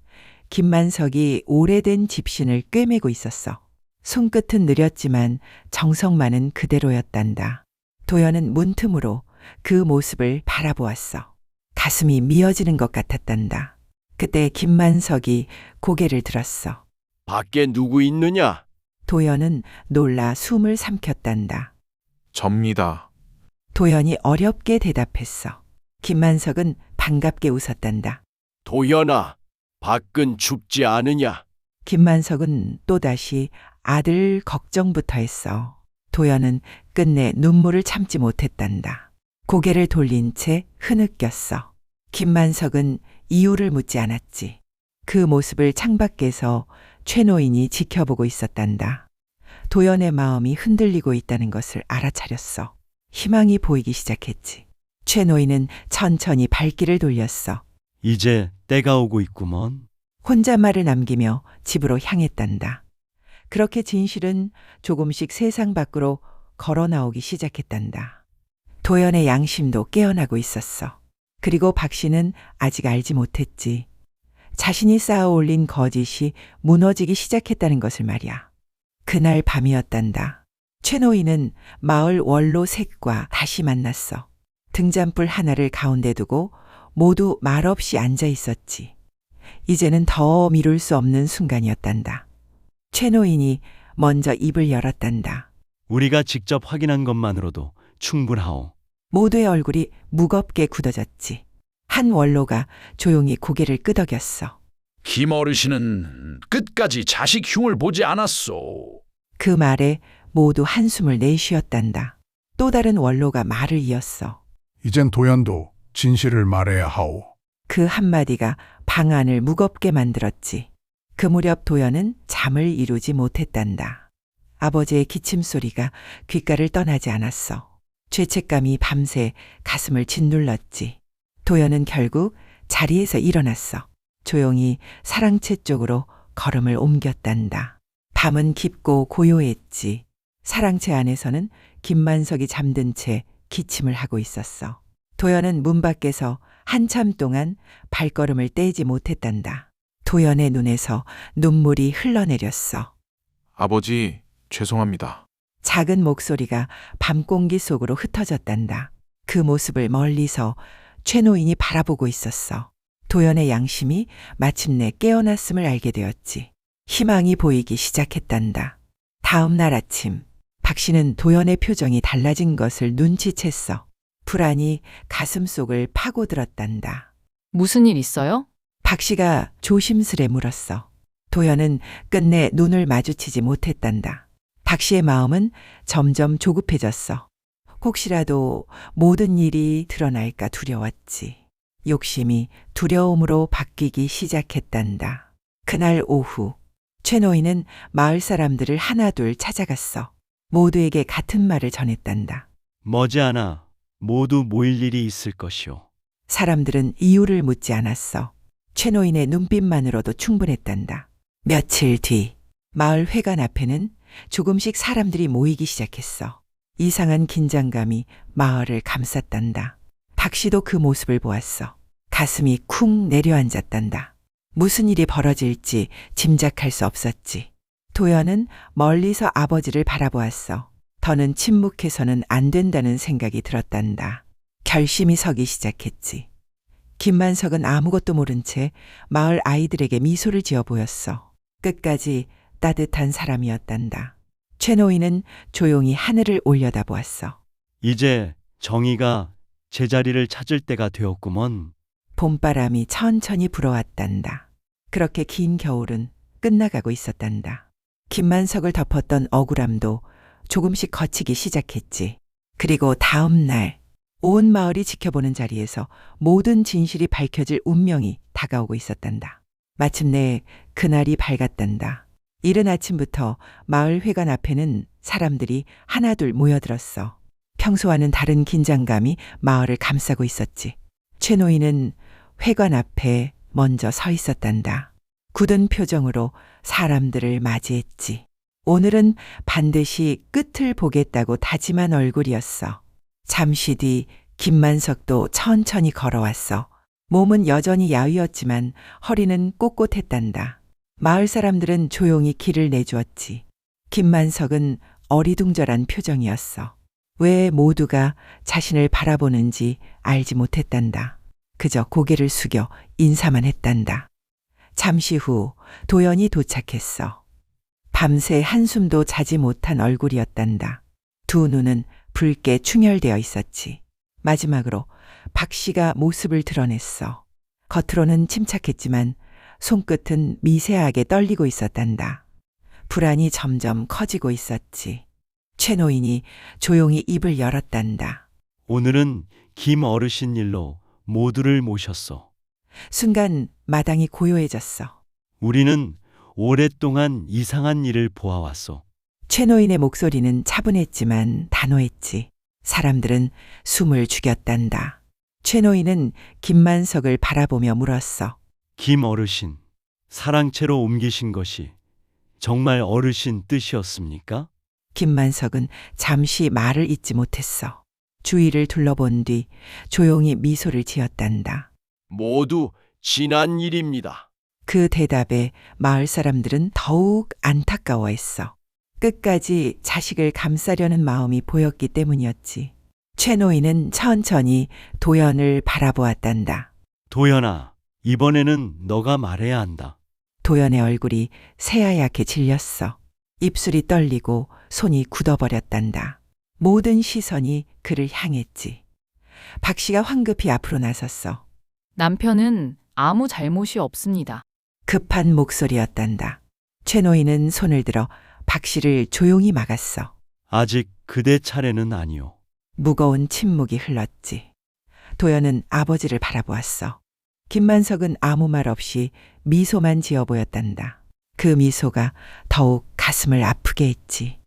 김만석이 오래된 집신을 꿰매고 있었어. 손끝은 느렸지만 정성만은 그대로였단다. 도연은 문틈으로 그 모습을 바라보았어. 가슴이 미어지는 것 같았단다. 그때 김만석이 고개를 들었어. 밖에 누구 있느냐? 도연은 놀라 숨을 삼켰단다. 접니다. 도연이 어렵게 대답했어. 김만석은 반갑게 웃었단다. 도연아, 밖은 춥지 않으냐? 김만석은 또다시 아들 걱정부터 했어. 도연은 끝내 눈물을 참지 못했단다. 고개를 돌린 채 흐느꼈어. 김만석은 이유를 묻지 않았지. 그 모습을 창밖에서 최 노인이 지켜보고 있었단다. 도연의 마음이 흔들리고 있다는 것을 알아차렸어. 희망이 보이기 시작했지. 최 노인은 천천히 발길을 돌렸어. 이제 때가 오고 있구먼. 혼잣말을 남기며 집으로 향했단다. 그렇게 진실은 조금씩 세상 밖으로 걸어 나오기 시작했단다. 도연의 양심도 깨어나고 있었어. 그리고 박 씨는 아직 알지 못했지. 자신이 쌓아 올린 거짓이 무너지기 시작했다는 것을 말이야. 그날 밤이었단다. 최 노인은 마을 원로 셋과 다시 만났어. 등잔불 하나를 가운데 두고 모두 말없이 앉아 있었지. 이제는 더 미룰 수 없는 순간이었단다. 최 노인이 먼저 입을 열었단다. 우리가 직접 확인한 것만으로도 충분하오. 모두의 얼굴이 무겁게 굳어졌지. 한 원로가 조용히 고개를 끄덕였어. 김 어르신은 끝까지 자식 흉을 보지 않았소. 그 말에 모두 한숨을 내쉬었단다. 또 다른 원로가 말을 이었어. 이젠 도연도 진실을 말해야 하오. 그 한마디가 방안을 무겁게 만들었지. 그 무렵 도연은 잠을 이루지 못했단다. 아버지의 기침 소리가 귓가를 떠나지 않았어. 죄책감이 밤새 가슴을 짓눌렀지. 도연은 결국 자리에서 일어났어. 조용히 사랑채 쪽으로 걸음을 옮겼단다. 밤은 깊고 고요했지. 사랑채 안에서는 김만석이 잠든 채 기침을 하고 있었어. 도연은 문 밖에서 한참 동안 발걸음을 떼지 못했단다. 도연의 눈에서 눈물이 흘러내렸어. 아버지, 죄송합니다. 작은 목소리가 밤공기 속으로 흩어졌단다. 그 모습을 멀리서 최 노인이 바라보고 있었어. 도연의 양심이 마침내 깨어났음을 알게 되었지. 희망이 보이기 시작했단다. 다음 날 아침, 박 씨는 도연의 표정이 달라진 것을 눈치챘어. 불안이 가슴 속을 파고들었단다. 무슨 일 있어요? 박 씨가 조심스레 물었어. 도연은 끝내 눈을 마주치지 못했단다. 박 씨의 마음은 점점 조급해졌어. 혹시라도 모든 일이 드러날까 두려웠지. 욕심이 두려움으로 바뀌기 시작했단다. 그날 오후, 최 노인은 마을 사람들을 하나둘 찾아갔어. 모두에게 같은 말을 전했단다. 머지않아 모두 모일 일이 있을 것이오. 사람들은 이유를 묻지 않았어. 최 노인의 눈빛만으로도 충분했단다. 며칠 뒤, 마을 회관 앞에는 조금씩 사람들이 모이기 시작했어. 이상한 긴장감이 마을을 감쌌단다. 박 씨도 그 모습을 보았어. 가슴이 쿵 내려앉았단다. 무슨 일이 벌어질지 짐작할 수 없었지. 도연은 멀리서 아버지를 바라보았어. 더는 침묵해서는 안 된다는 생각이 들었단다. 결심이 서기 시작했지. 김만석은 아무것도 모른 채 마을 아이들에게 미소를 지어 보였어. 끝까지 따뜻한 사람이었단다. 최 노인은 조용히 하늘을 올려다보았어. 이제 정의가 제자리를 찾을 때가 되었구먼. 봄바람이 천천히 불어왔단다. 그렇게 긴 겨울은 끝나가고 있었단다. 김만석을 덮었던 억울함도 조금씩 거치기 시작했지. 그리고 다음 날, 온 마을이 지켜보는 자리에서 모든 진실이 밝혀질 운명이 다가오고 있었단다. 마침내 그날이 밝았단다. 이른 아침부터 마을 회관 앞에는 사람들이 하나둘 모여들었어. 평소와는 다른 긴장감이 마을을 감싸고 있었지. 최 노인은 회관 앞에 먼저 서 있었단다. 굳은 표정으로 사람들을 맞이했지. 오늘은 반드시 끝을 보겠다고 다짐한 얼굴이었어. 잠시 뒤 김만석도 천천히 걸어왔어. 몸은 여전히 야위었지만 허리는 꼿꼿했단다. 마을 사람들은 조용히 길을 내주었지. 김만석은 어리둥절한 표정이었어. 왜 모두가 자신을 바라보는지 알지 못했단다. 그저 고개를 숙여 인사만 했단다. 잠시 후 도연이 도착했어. 밤새 한숨도 자지 못한 얼굴이었단다. 두 눈은 붉게 충혈되어 있었지. 마지막으로 박 씨가 모습을 드러냈어. 겉으로는 침착했지만 손끝은 미세하게 떨리고 있었단다. 불안이 점점 커지고 있었지. 최 노인이 조용히 입을 열었단다. 오늘은 김 어르신 일로 모두를 모셨어. 순간 마당이 고요해졌어. 우리는 오랫동안 이상한 일을 보아왔어. 최 노인의 목소리는 차분했지만 단호했지. 사람들은 숨을 죽였단다. 최 노인은 김만석을 바라보며 물었어. 김 어르신, 사랑채로 옮기신 것이 정말 어르신 뜻이었습니까? 김만석은 잠시 말을 잇지 못했어. 주위를 둘러본 뒤 조용히 미소를 지었단다. 모두 지난 일입니다. 그 대답에 마을 사람들은 더욱 안타까워했어. 끝까지 자식을 감싸려는 마음이 보였기 때문이었지. 최 노인은 천천히 도연을 바라보았단다. 도연아, 이번에는 너가 말해야 한다. 도연의 얼굴이 새하얗게 질렸어. 입술이 떨리고 손이 굳어버렸단다. 모든 시선이 그를 향했지. 박 씨가 황급히 앞으로 나섰어. 남편은 아무 잘못이 없습니다. 급한 목소리였단다. 최 노인은 손을 들어 박 씨를 조용히 막았어. 아직 그대 차례는 아니오. 무거운 침묵이 흘렀지. 도연은 아버지를 바라보았어. 김만석은 아무 말 없이 미소만 지어 보였단다. 그 미소가 더욱 가슴을 아프게 했지.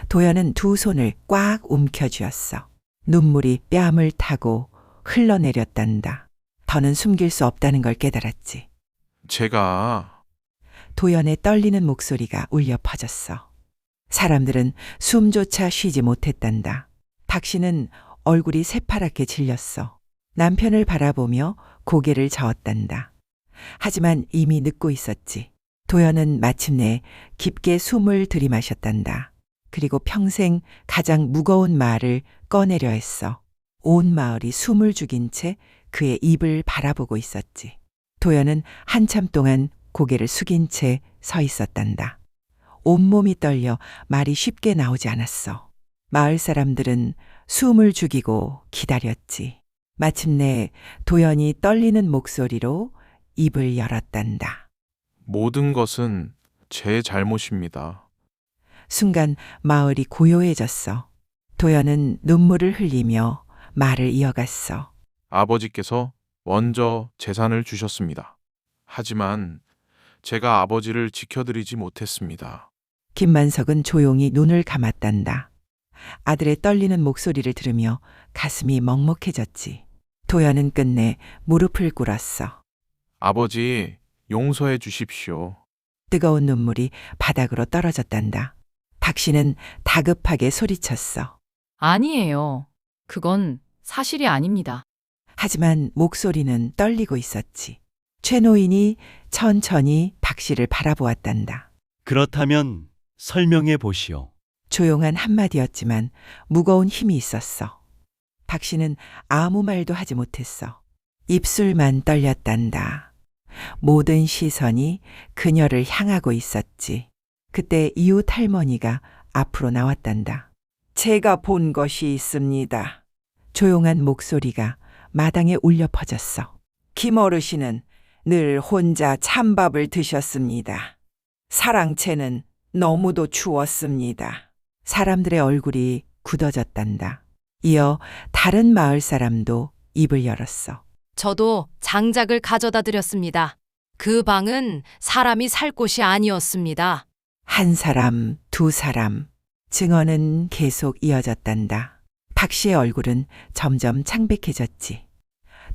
도연은 두 손을 꽉 움켜쥐었어. 눈물이 뺨을 타고 흘러내렸단다. 더는 숨길 수 없다는 걸 깨달았지. 제가 도연의 떨리는 목소리가 울려 퍼졌어. 사람들은 숨조차 쉬지 못했단다. 박 씨는 얼굴이 새파랗게 질렸어. 남편을 바라보며 고개를 저었단다. 하지만 이미 늦고 있었지. 도연은 마침내 깊게 숨을 들이마셨단다. 그리고 평생 가장 무거운 말을 꺼내려 했어. 온 마을이 숨을 죽인 채 그의 입을 바라보고 있었지. 도연은 한참 동안 고개를 숙인 채 서 있었단다. 온몸이 떨려 말이 쉽게 나오지 않았어. 마을 사람들은 숨을 죽이고 기다렸지. 마침내 도연이 떨리는 목소리로 입을 열었단다. 모든 것은 제 잘못입니다. 순간 마을이 고요해졌어. 도연은 눈물을 흘리며 말을 이어갔어. 아버지께서 먼저 재산을 주셨습니다. 하지만 제가 아버지를 지켜드리지 못했습니다. 김만석은 조용히 눈을 감았단다. 아들의 떨리는 목소리를 들으며 가슴이 먹먹해졌지. 도연은 끝내 무릎을 꿇었어. 아버지, 용서해 주십시오. 뜨거운 눈물이 바닥으로 떨어졌단다. 박 씨는 다급하게 소리쳤어. 아니에요. 그건 사실이 아닙니다. 하지만 목소리는 떨리고 있었지. 최 노인이 천천히 박 씨를 바라보았단다. 그렇다면 설명해 보시오. 조용한 한마디였지만 무거운 힘이 있었어. 박 씨는 아무 말도 하지 못했어. 입술만 떨렸단다. 모든 시선이 그녀를 향하고 있었지. 그때 이웃 할머니가 앞으로 나왔단다. 제가 본 것이 있습니다. 조용한 목소리가 마당에 울려 퍼졌어. 김 어르신은 늘 혼자 찬밥을 드셨습니다. 사랑채는 너무도 추웠습니다. 사람들의 얼굴이 굳어졌단다. 이어 다른 마을 사람도 입을 열었어. 저도 장작을 가져다 드렸습니다. 그 방은 사람이 살 곳이 아니었습니다. 한 사람, 두 사람. 증언은 계속 이어졌단다. 박 씨의 얼굴은 점점 창백해졌지.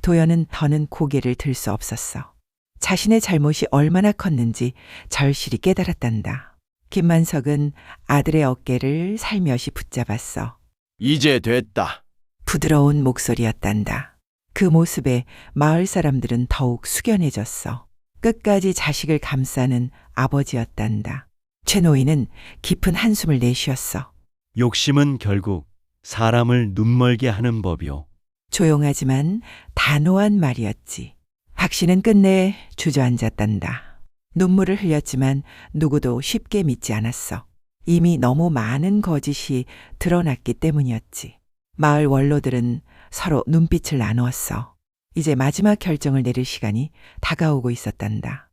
도연은 더는 고개를 들 수 없었어. 자신의 잘못이 얼마나 컸는지 절실히 깨달았단다. 김만석은 아들의 어깨를 살며시 붙잡았어. 이제 됐다. 부드러운 목소리였단다. 그 모습에 마을 사람들은 더욱 숙연해졌어. 끝까지 자식을 감싸는 아버지였단다. 최 노인은 깊은 한숨을 내쉬었어. 욕심은 결국 사람을 눈멀게 하는 법이요. 조용하지만 단호한 말이었지. 박 씨는 끝내 주저앉았단다. 눈물을 흘렸지만 누구도 쉽게 믿지 않았어. 이미 너무 많은 거짓이 드러났기 때문이었지. 마을 원로들은 서로 눈빛을 나누었어. 이제 마지막 결정을 내릴 시간이 다가오고 있었단다.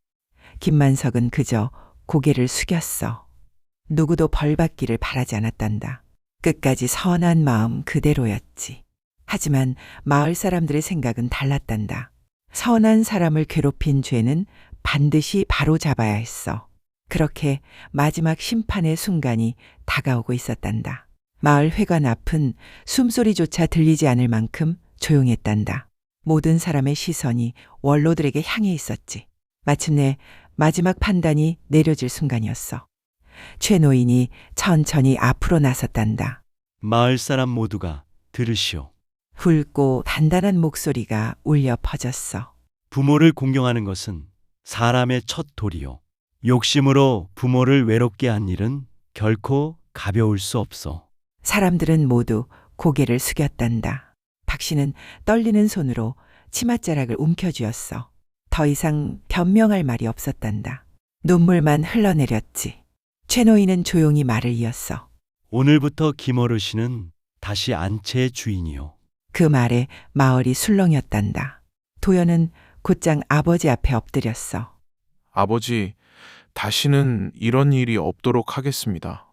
김만석은 그저 고개를 숙였어. 누구도 벌받기를 바라지 않았단다. 끝까지 선한 마음 그대로였지. 하지만 마을 사람들의 생각은 달랐단다. 선한 사람을 괴롭힌 죄는 반드시 바로잡아야 했어. 그렇게 마지막 심판의 순간이 다가오고 있었단다. 마을 회관 앞은 숨소리조차 들리지 않을 만큼 조용했단다. 모든 사람의 시선이 원로들에게 향해 있었지. 마침내 마지막 판단이 내려질 순간이었어. 최 노인이 천천히 앞으로 나섰단다. 마을 사람 모두가 들으시오. 굵고 단단한 목소리가 울려 퍼졌어. 부모를 공경하는 것은 사람의 첫 도리요. 욕심으로 부모를 외롭게 한 일은 결코 가벼울 수 없어. 사람들은 모두 고개를 숙였단다. 박 씨는 떨리는 손으로 치맛자락을 움켜쥐었어. 더 이상 변명할 말이 없었단다. 눈물만 흘러내렸지. 최 노인은 조용히 말을 이었어. 오늘부터 김어르신은 다시 안채의 주인이요. 그 말에 마을이 술렁였단다. 도연은 곧장 아버지 앞에 엎드렸어. 아버지, 다시는 이런 일이 없도록 하겠습니다.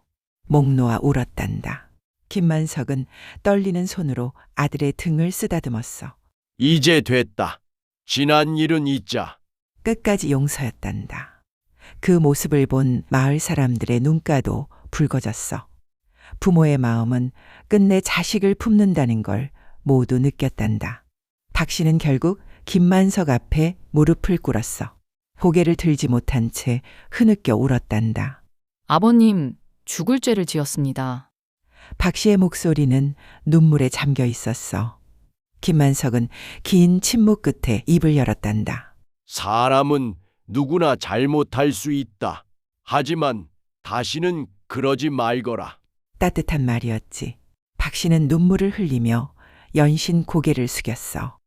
목 놓아 울었단다. 김만석은 떨리는 손으로 아들의 등을 쓰다듬었어. 이제 됐다. 지난 일은 잊자. 끝까지 용서였단다. 그 모습을 본 마을 사람들의 눈가도 붉어졌어. 부모의 마음은 끝내 자식을 품는다는 걸 모두 느꼈단다. 박 씨는 결국 김만석 앞에 무릎을 꿇었어. 고개를 들지 못한 채 흐느껴 울었단다. 아버님, 죽을 죄를 지었습니다. 박 씨의 목소리는 눈물에 잠겨 있었어. 김만석은 긴 침묵 끝에 입을 열었단다. 사람은 누구나 잘못할 수 있다. 하지만 다시는 그러지 말거라. 따뜻한 말이었지. 박 씨는 눈물을 흘리며 연신 고개를 숙였어.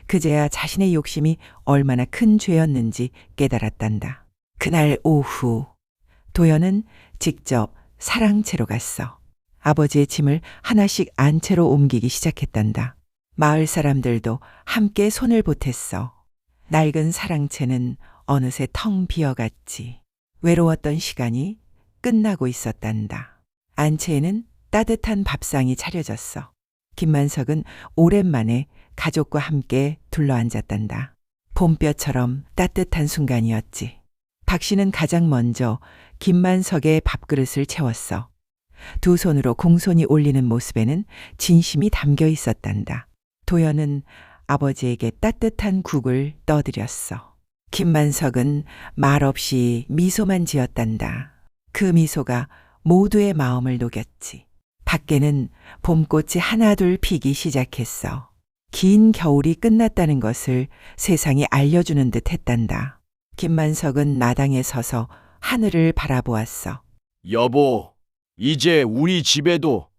그제야 자신의 욕심이 얼마나 큰 죄였는지 깨달았단다. 그날 오후 도연은 직접 사랑채로 갔어. 아버지의 짐을 하나씩 안채로 옮기기 시작했단다. 마을 사람들도 함께 손을 보탰어. 낡은 사랑채는 어느새 텅 비어갔지. 외로웠던 시간이 끝나고 있었단다. 안채에는 따뜻한 밥상이 차려졌어. 김만석은 오랜만에 가족과 함께 둘러앉았단다. 봄볕처럼 따뜻한 순간이었지. 박 씨는 가장 먼저 김만석의 밥그릇을 채웠어. 두 손으로 공손히 올리는 모습에는 진심이 담겨 있었단다. 도연은 아버지에게 따뜻한 국을 떠드렸어. 김만석은 말없이 미소만 지었단다. 그 미소가 모두의 마음을 녹였지. 밖에는 봄꽃이 하나둘 피기 시작했어. 긴 겨울이 끝났다는 것을 세상이 알려주는 듯 했단다. 김만석은 마당에 서서 하늘을 바라보았어. 여보, 이제 우리 집에도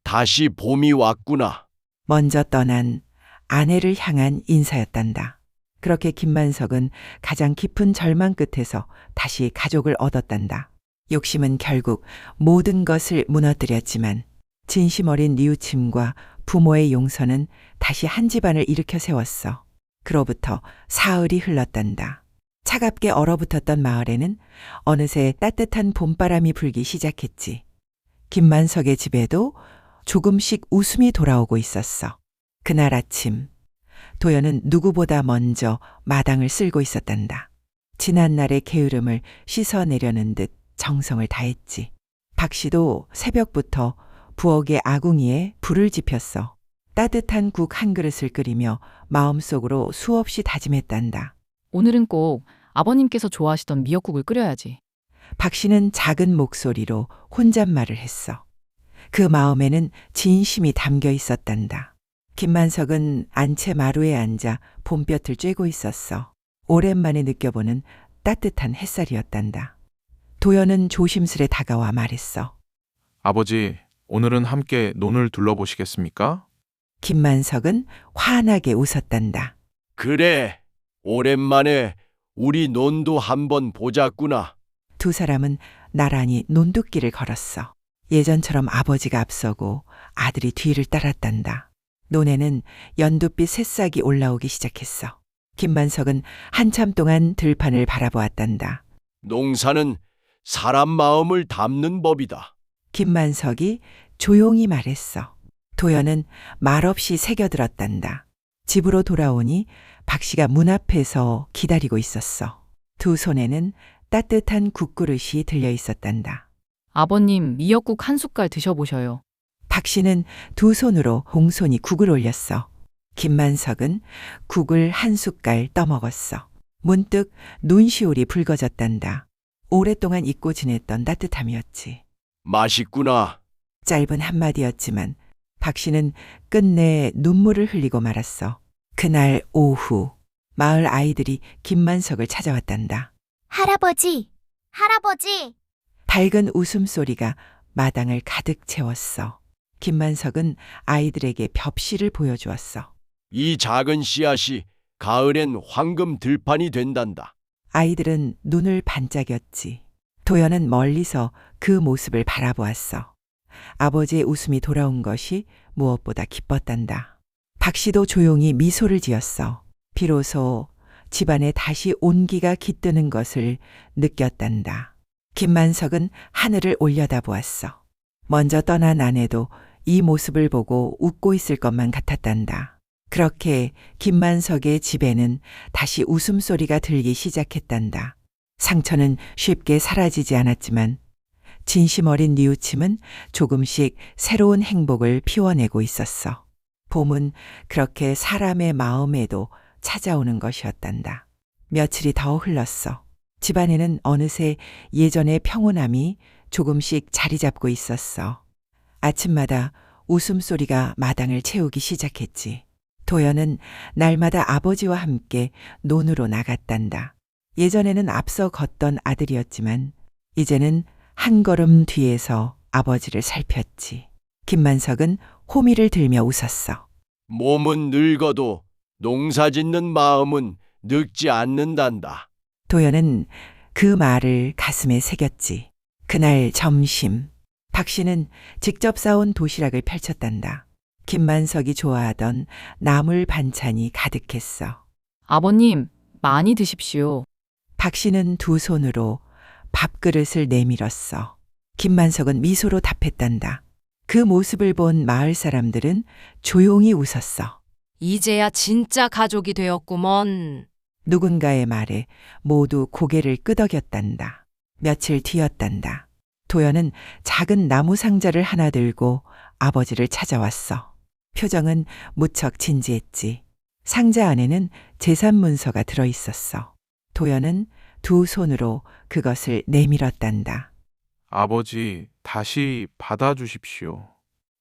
다시 봄이 왔구나. 먼저 떠난 아내를 향한 인사였단다. 그렇게 김만석은 가장 깊은 절망 끝에서 다시 가족을 얻었단다. 욕심은 결국 모든 것을 무너뜨렸지만 진심 어린 뉘우침과 부모의 용서는 다시 한 집안을 일으켜 세웠어. 그로부터 사흘이 흘렀단다. 차갑게 얼어붙었던 마을에는 어느새 따뜻한 봄바람이 불기 시작했지. 김만석의 집에도 조금씩 웃음이 돌아오고 있었어. 그날 아침 도연은 누구보다 먼저 마당을 쓸고 있었단다. 지난날의 게으름을 씻어내려는 듯 정성을 다했지. 박 씨도 새벽부터 부엌의 아궁이에 불을 지폈어. 따뜻한 국 한 그릇을 끓이며 마음속으로 수없이 다짐했단다. 오늘은 꼭 아버님께서 좋아하시던 미역국을 끓여야지. 박 씨는 작은 목소리로 혼잣말을 했어. 그 마음에는 진심이 담겨 있었단다. 김만석은 안채 마루에 앉아 봄볕을 쬐고 있었어. 오랜만에 느껴보는 따뜻한 햇살이었단다. 도연은 조심스레 다가와 말했어. 아버지, 오늘은 함께 논을 둘러보시겠습니까? 김만석은 환하게 웃었단다. 그래, 오랜만에 우리 논도 한번 보자꾸나. 두 사람은 나란히 논두길을 걸었어. 예전처럼 아버지가 앞서고 아들이 뒤를 따랐단다. 논에는 연두빛 새싹이 올라오기 시작했어. 김만석은 한참 동안 들판을 바라보았단다. 농사는 사람 마음을 담는 법이다. 김만석이 조용히 말했어. 도연은 말없이 새겨들었단다. 집으로 돌아오니 박 씨가 문 앞에서 기다리고 있었어. 두 손에는 따뜻한 국그릇이 들려 있었단다. 아버님, 미역국 한 숟갈 드셔보셔요. 박 씨는 두 손으로 공손히 국을 올렸어. 김만석은 국을 한 숟갈 떠먹었어. 문득 눈시울이 붉어졌단다. 오랫동안 잊고 지냈던 따뜻함이었지. 맛있구나. 짧은 한마디였지만 박 씨는 끝내 눈물을 흘리고 말았어. 그날 오후 마을 아이들이 김만석을 찾아왔단다. 할아버지, 할아버지. 밝은 웃음소리가 마당을 가득 채웠어. 김만석은 아이들에게 벽시를 보여주었어. 이 작은 씨앗이 가을엔 황금 들판이 된단다. 아이들은 눈을 반짝였지. 도연은 멀리서 그 모습을 바라보았어. 아버지의 웃음이 돌아온 것이 무엇보다 기뻤단다. 박 씨도 조용히 미소를 지었어. 비로소 집안에 다시 온기가 깃드는 것을 느꼈단다. 김만석은 하늘을 올려다보았어. 먼저 떠난 아내도 이 모습을 보고 웃고 있을 것만 같았단다. 그렇게 김만석의 집에는 다시 웃음소리가 들기 시작했단다. 상처는 쉽게 사라지지 않았지만 진심 어린 뉘우침은 조금씩 새로운 행복을 피워내고 있었어. 봄은 그렇게 사람의 마음에도 찾아오는 것이었단다. 며칠이 더 흘렀어. 집안에는 어느새 예전의 평온함이 조금씩 자리 잡고 있었어. 아침마다 웃음소리가 마당을 채우기 시작했지. 도연은 날마다 아버지와 함께 논으로 나갔단다. 예전에는 앞서 걷던 아들이었지만 이제는 한 걸음 뒤에서 아버지를 살폈지. 김만석은 호미를 들며 웃었어. 몸은 늙어도 농사짓는 마음은 늙지 않는단다. 도연은 그 말을 가슴에 새겼지. 그날 점심, 박 씨는 직접 싸온 도시락을 펼쳤단다. 김만석이 좋아하던 나물 반찬이 가득했어. 아버님, 많이 드십시오. 박 씨는 두 손으로 밥그릇을 내밀었어. 김만석은 미소로 답했단다. 그 모습을 본 마을 사람들은 조용히 웃었어. 이제야 진짜 가족이 되었구먼. 누군가의 말에 모두 고개를 끄덕였단다. 며칠 뒤였단다. 도연은 작은 나무 상자를 하나 들고 아버지를 찾아왔어. 표정은 무척 진지했지. 상자 안에는 재산 문서가 들어 있었어. 도연은 두 손으로 그것을 내밀었단다. 아버지, 다시 받아주십시오.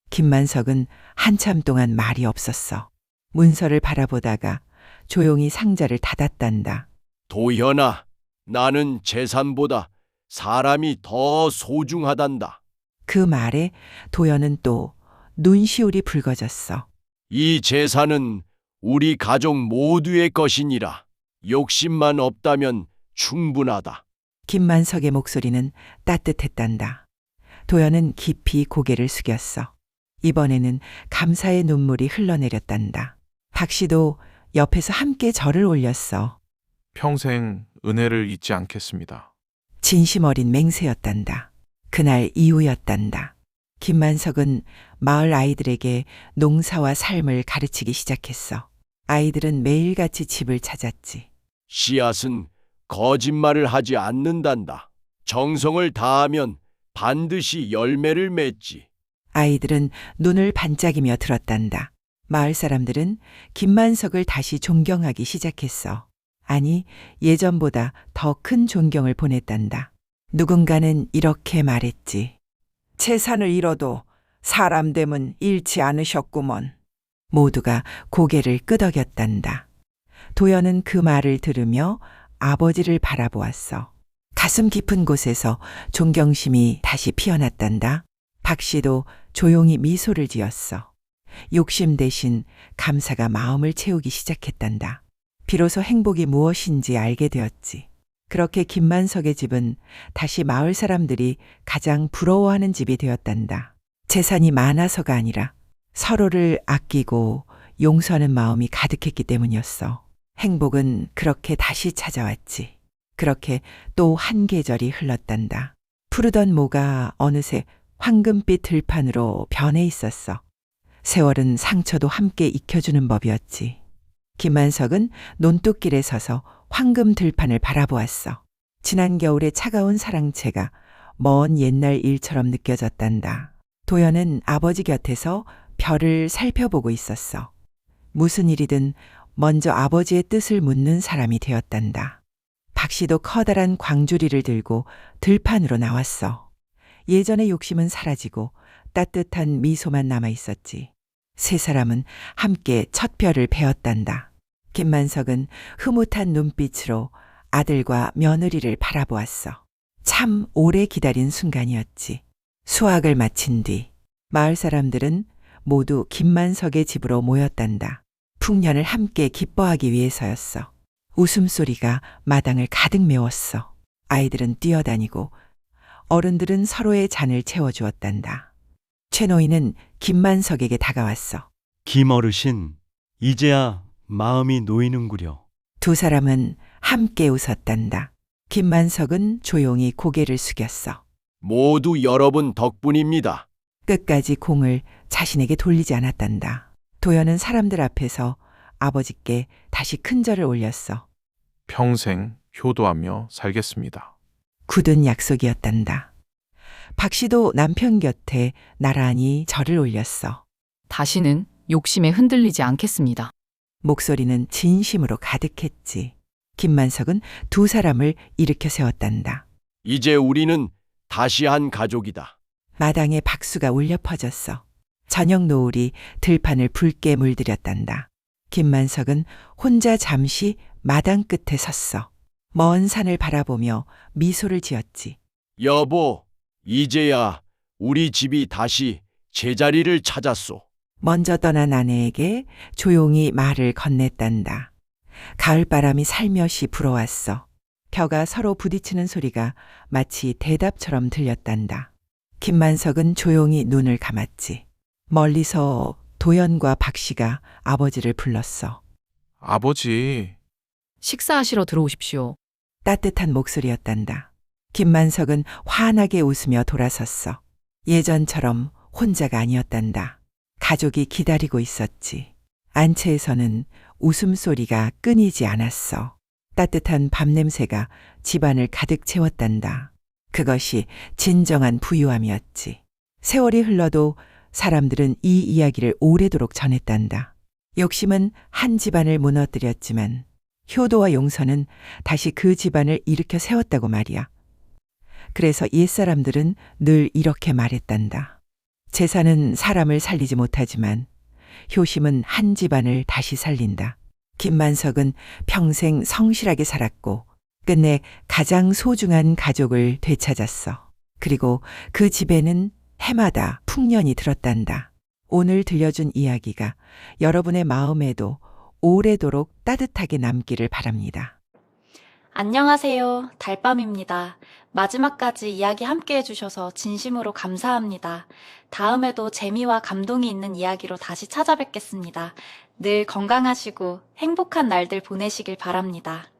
김만석은 한참 동안 말이 없었어. 문서를 바라보다가 조용히 상자를 닫았단다. 도현아, 나는 재산보다 사람이 더 소중하단다. 그 말에 도연은 또 눈시울이 붉어졌어. 이 재산은 우리 가족 모두의 것이니라. 욕심만 없다면 충분하다. 김만석의 목소리는 따뜻했단다. 도연은 깊이 고개를 숙였어. 이번에는 감사의 눈물이 흘러내렸단다. 박 씨도 옆에서 함께 절을 올렸어. 평생 은혜를 잊지 않겠습니다. 진심 어린 맹세였단다. 그날 이후였단다. 김만석은 마을 아이들에게 농사와 삶을 가르치기 시작했어. 아이들은 매일같이 집을 찾았지. 씨앗은 거짓말을 하지 않는단다. 정성을 다하면 반드시 열매를 맺지. 아이들은 눈을 반짝이며 들었단다. 마을 사람들은 김만석을 다시 존경하기 시작했어. 아니, 예전보다 더 큰 존경을 보냈단다. 누군가는 이렇게 말했지. 재산을 잃어도 사람됨은 잃지 않으셨구먼. 모두가 고개를 끄덕였단다. 도연은 그 말을 들으며 아버지를 바라보았어. 가슴 깊은 곳에서 존경심이 다시 피어났단다. 박 씨도 조용히 미소를 지었어. 욕심 대신 감사가 마음을 채우기 시작했단다. 비로소 행복이 무엇인지 알게 되었지. 그렇게 김만석의 집은 다시 마을 사람들이 가장 부러워하는 집이 되었단다. 재산이 많아서가 아니라 서로를 아끼고 용서하는 마음이 가득했기 때문이었어. 행복은 그렇게 다시 찾아왔지. 그렇게 또 한 계절이 흘렀단다. 푸르던 모가 어느새 황금빛 들판으로 변해 있었어. 세월은 상처도 함께 익혀주는 법이었지. 김만석은 논뚝길에 서서 황금 들판을 바라보았어. 지난 겨울의 차가운 사랑채가 먼 옛날 일처럼 느껴졌단다. 도연은 아버지 곁에서 별을 살펴보고 있었어. 무슨 일이든 먼저 아버지의 뜻을 묻는 사람이 되었단다. 박 씨도 커다란 광주리를 들고 들판으로 나왔어. 예전의 욕심은 사라지고 따뜻한 미소만 남아 있었지. 세 사람은 함께 첫 별을 베었단다. 김만석은 흐뭇한 눈빛으로 아들과 며느리를 바라보았어. 참 오래 기다린 순간이었지. 수학을 마친 뒤 마을 사람들은 모두 김만석의 집으로 모였단다. 풍년을 함께 기뻐하기 위해서였어. 웃음소리가 마당을 가득 메웠어. 아이들은 뛰어다니고 어른들은 서로의 잔을 채워주었단다. 최노인은 김만석에게 다가왔어. 김어르신, 이제야 마음이 놓이는구려. 두 사람은 함께 웃었단다. 김만석은 조용히 고개를 숙였어. 모두 여러분 덕분입니다. 끝까지 공을 자신에게 돌리지 않았단다. 도연은 사람들 앞에서 아버지께 다시 큰절을 올렸어. 평생 효도하며 살겠습니다. 굳은 약속이었단다. 박 씨도 남편 곁에 나란히 절을 올렸어. 다시는 욕심에 흔들리지 않겠습니다. 목소리는 진심으로 가득했지. 김만석은 두 사람을 일으켜 세웠단다. 이제 우리는 다시 한 가족이다. 마당에 박수가 울려 퍼졌어. 저녁 노을이 들판을 붉게 물들였단다. 김만석은 혼자 잠시 마당 끝에 섰어. 먼 산을 바라보며 미소를 지었지. 여보, 이제야 우리 집이 다시 제자리를 찾았소. 먼저 떠난 아내에게 조용히 말을 건넸단다. 가을바람이 살며시 불어왔어. 벼가 서로 부딪히는 소리가 마치 대답처럼 들렸단다. 김만석은 조용히 눈을 감았지. 멀리서 도연과 박 씨가 아버지를 불렀어. 아버지, 식사하시러 들어오십시오. 따뜻한 목소리였단다. 김만석은 환하게 웃으며 돌아섰어. 예전처럼 혼자가 아니었단다. 가족이 기다리고 있었지. 안채에서는 웃음소리가 끊이지 않았어. 따뜻한 밤냄새가 집안을 가득 채웠단다. 그것이 진정한 부유함이었지. 세월이 흘러도 사람들은 이 이야기를 오래도록 전했단다. 욕심은 한 집안을 무너뜨렸지만 효도와 용서는 다시 그 집안을 일으켜 세웠다고 말이야. 그래서 옛사람들은 늘 이렇게 말했단다. 재산은 사람을 살리지 못하지만 효심은 한 집안을 다시 살린다. 김만석은 평생 성실하게 살았고 끝내 가장 소중한 가족을 되찾았어. 그리고 그 집에는 해마다 풍년이 들었단다. 오늘 들려준 이야기가 여러분의 마음에도 오래도록 따뜻하게 남기를 바랍니다. 안녕하세요. 달밤입니다. 마지막까지 이야기 함께 해주셔서 진심으로 감사합니다. 다음에도 재미와 감동이 있는 이야기로 다시 찾아뵙겠습니다. 늘 건강하시고 행복한 날들 보내시길 바랍니다.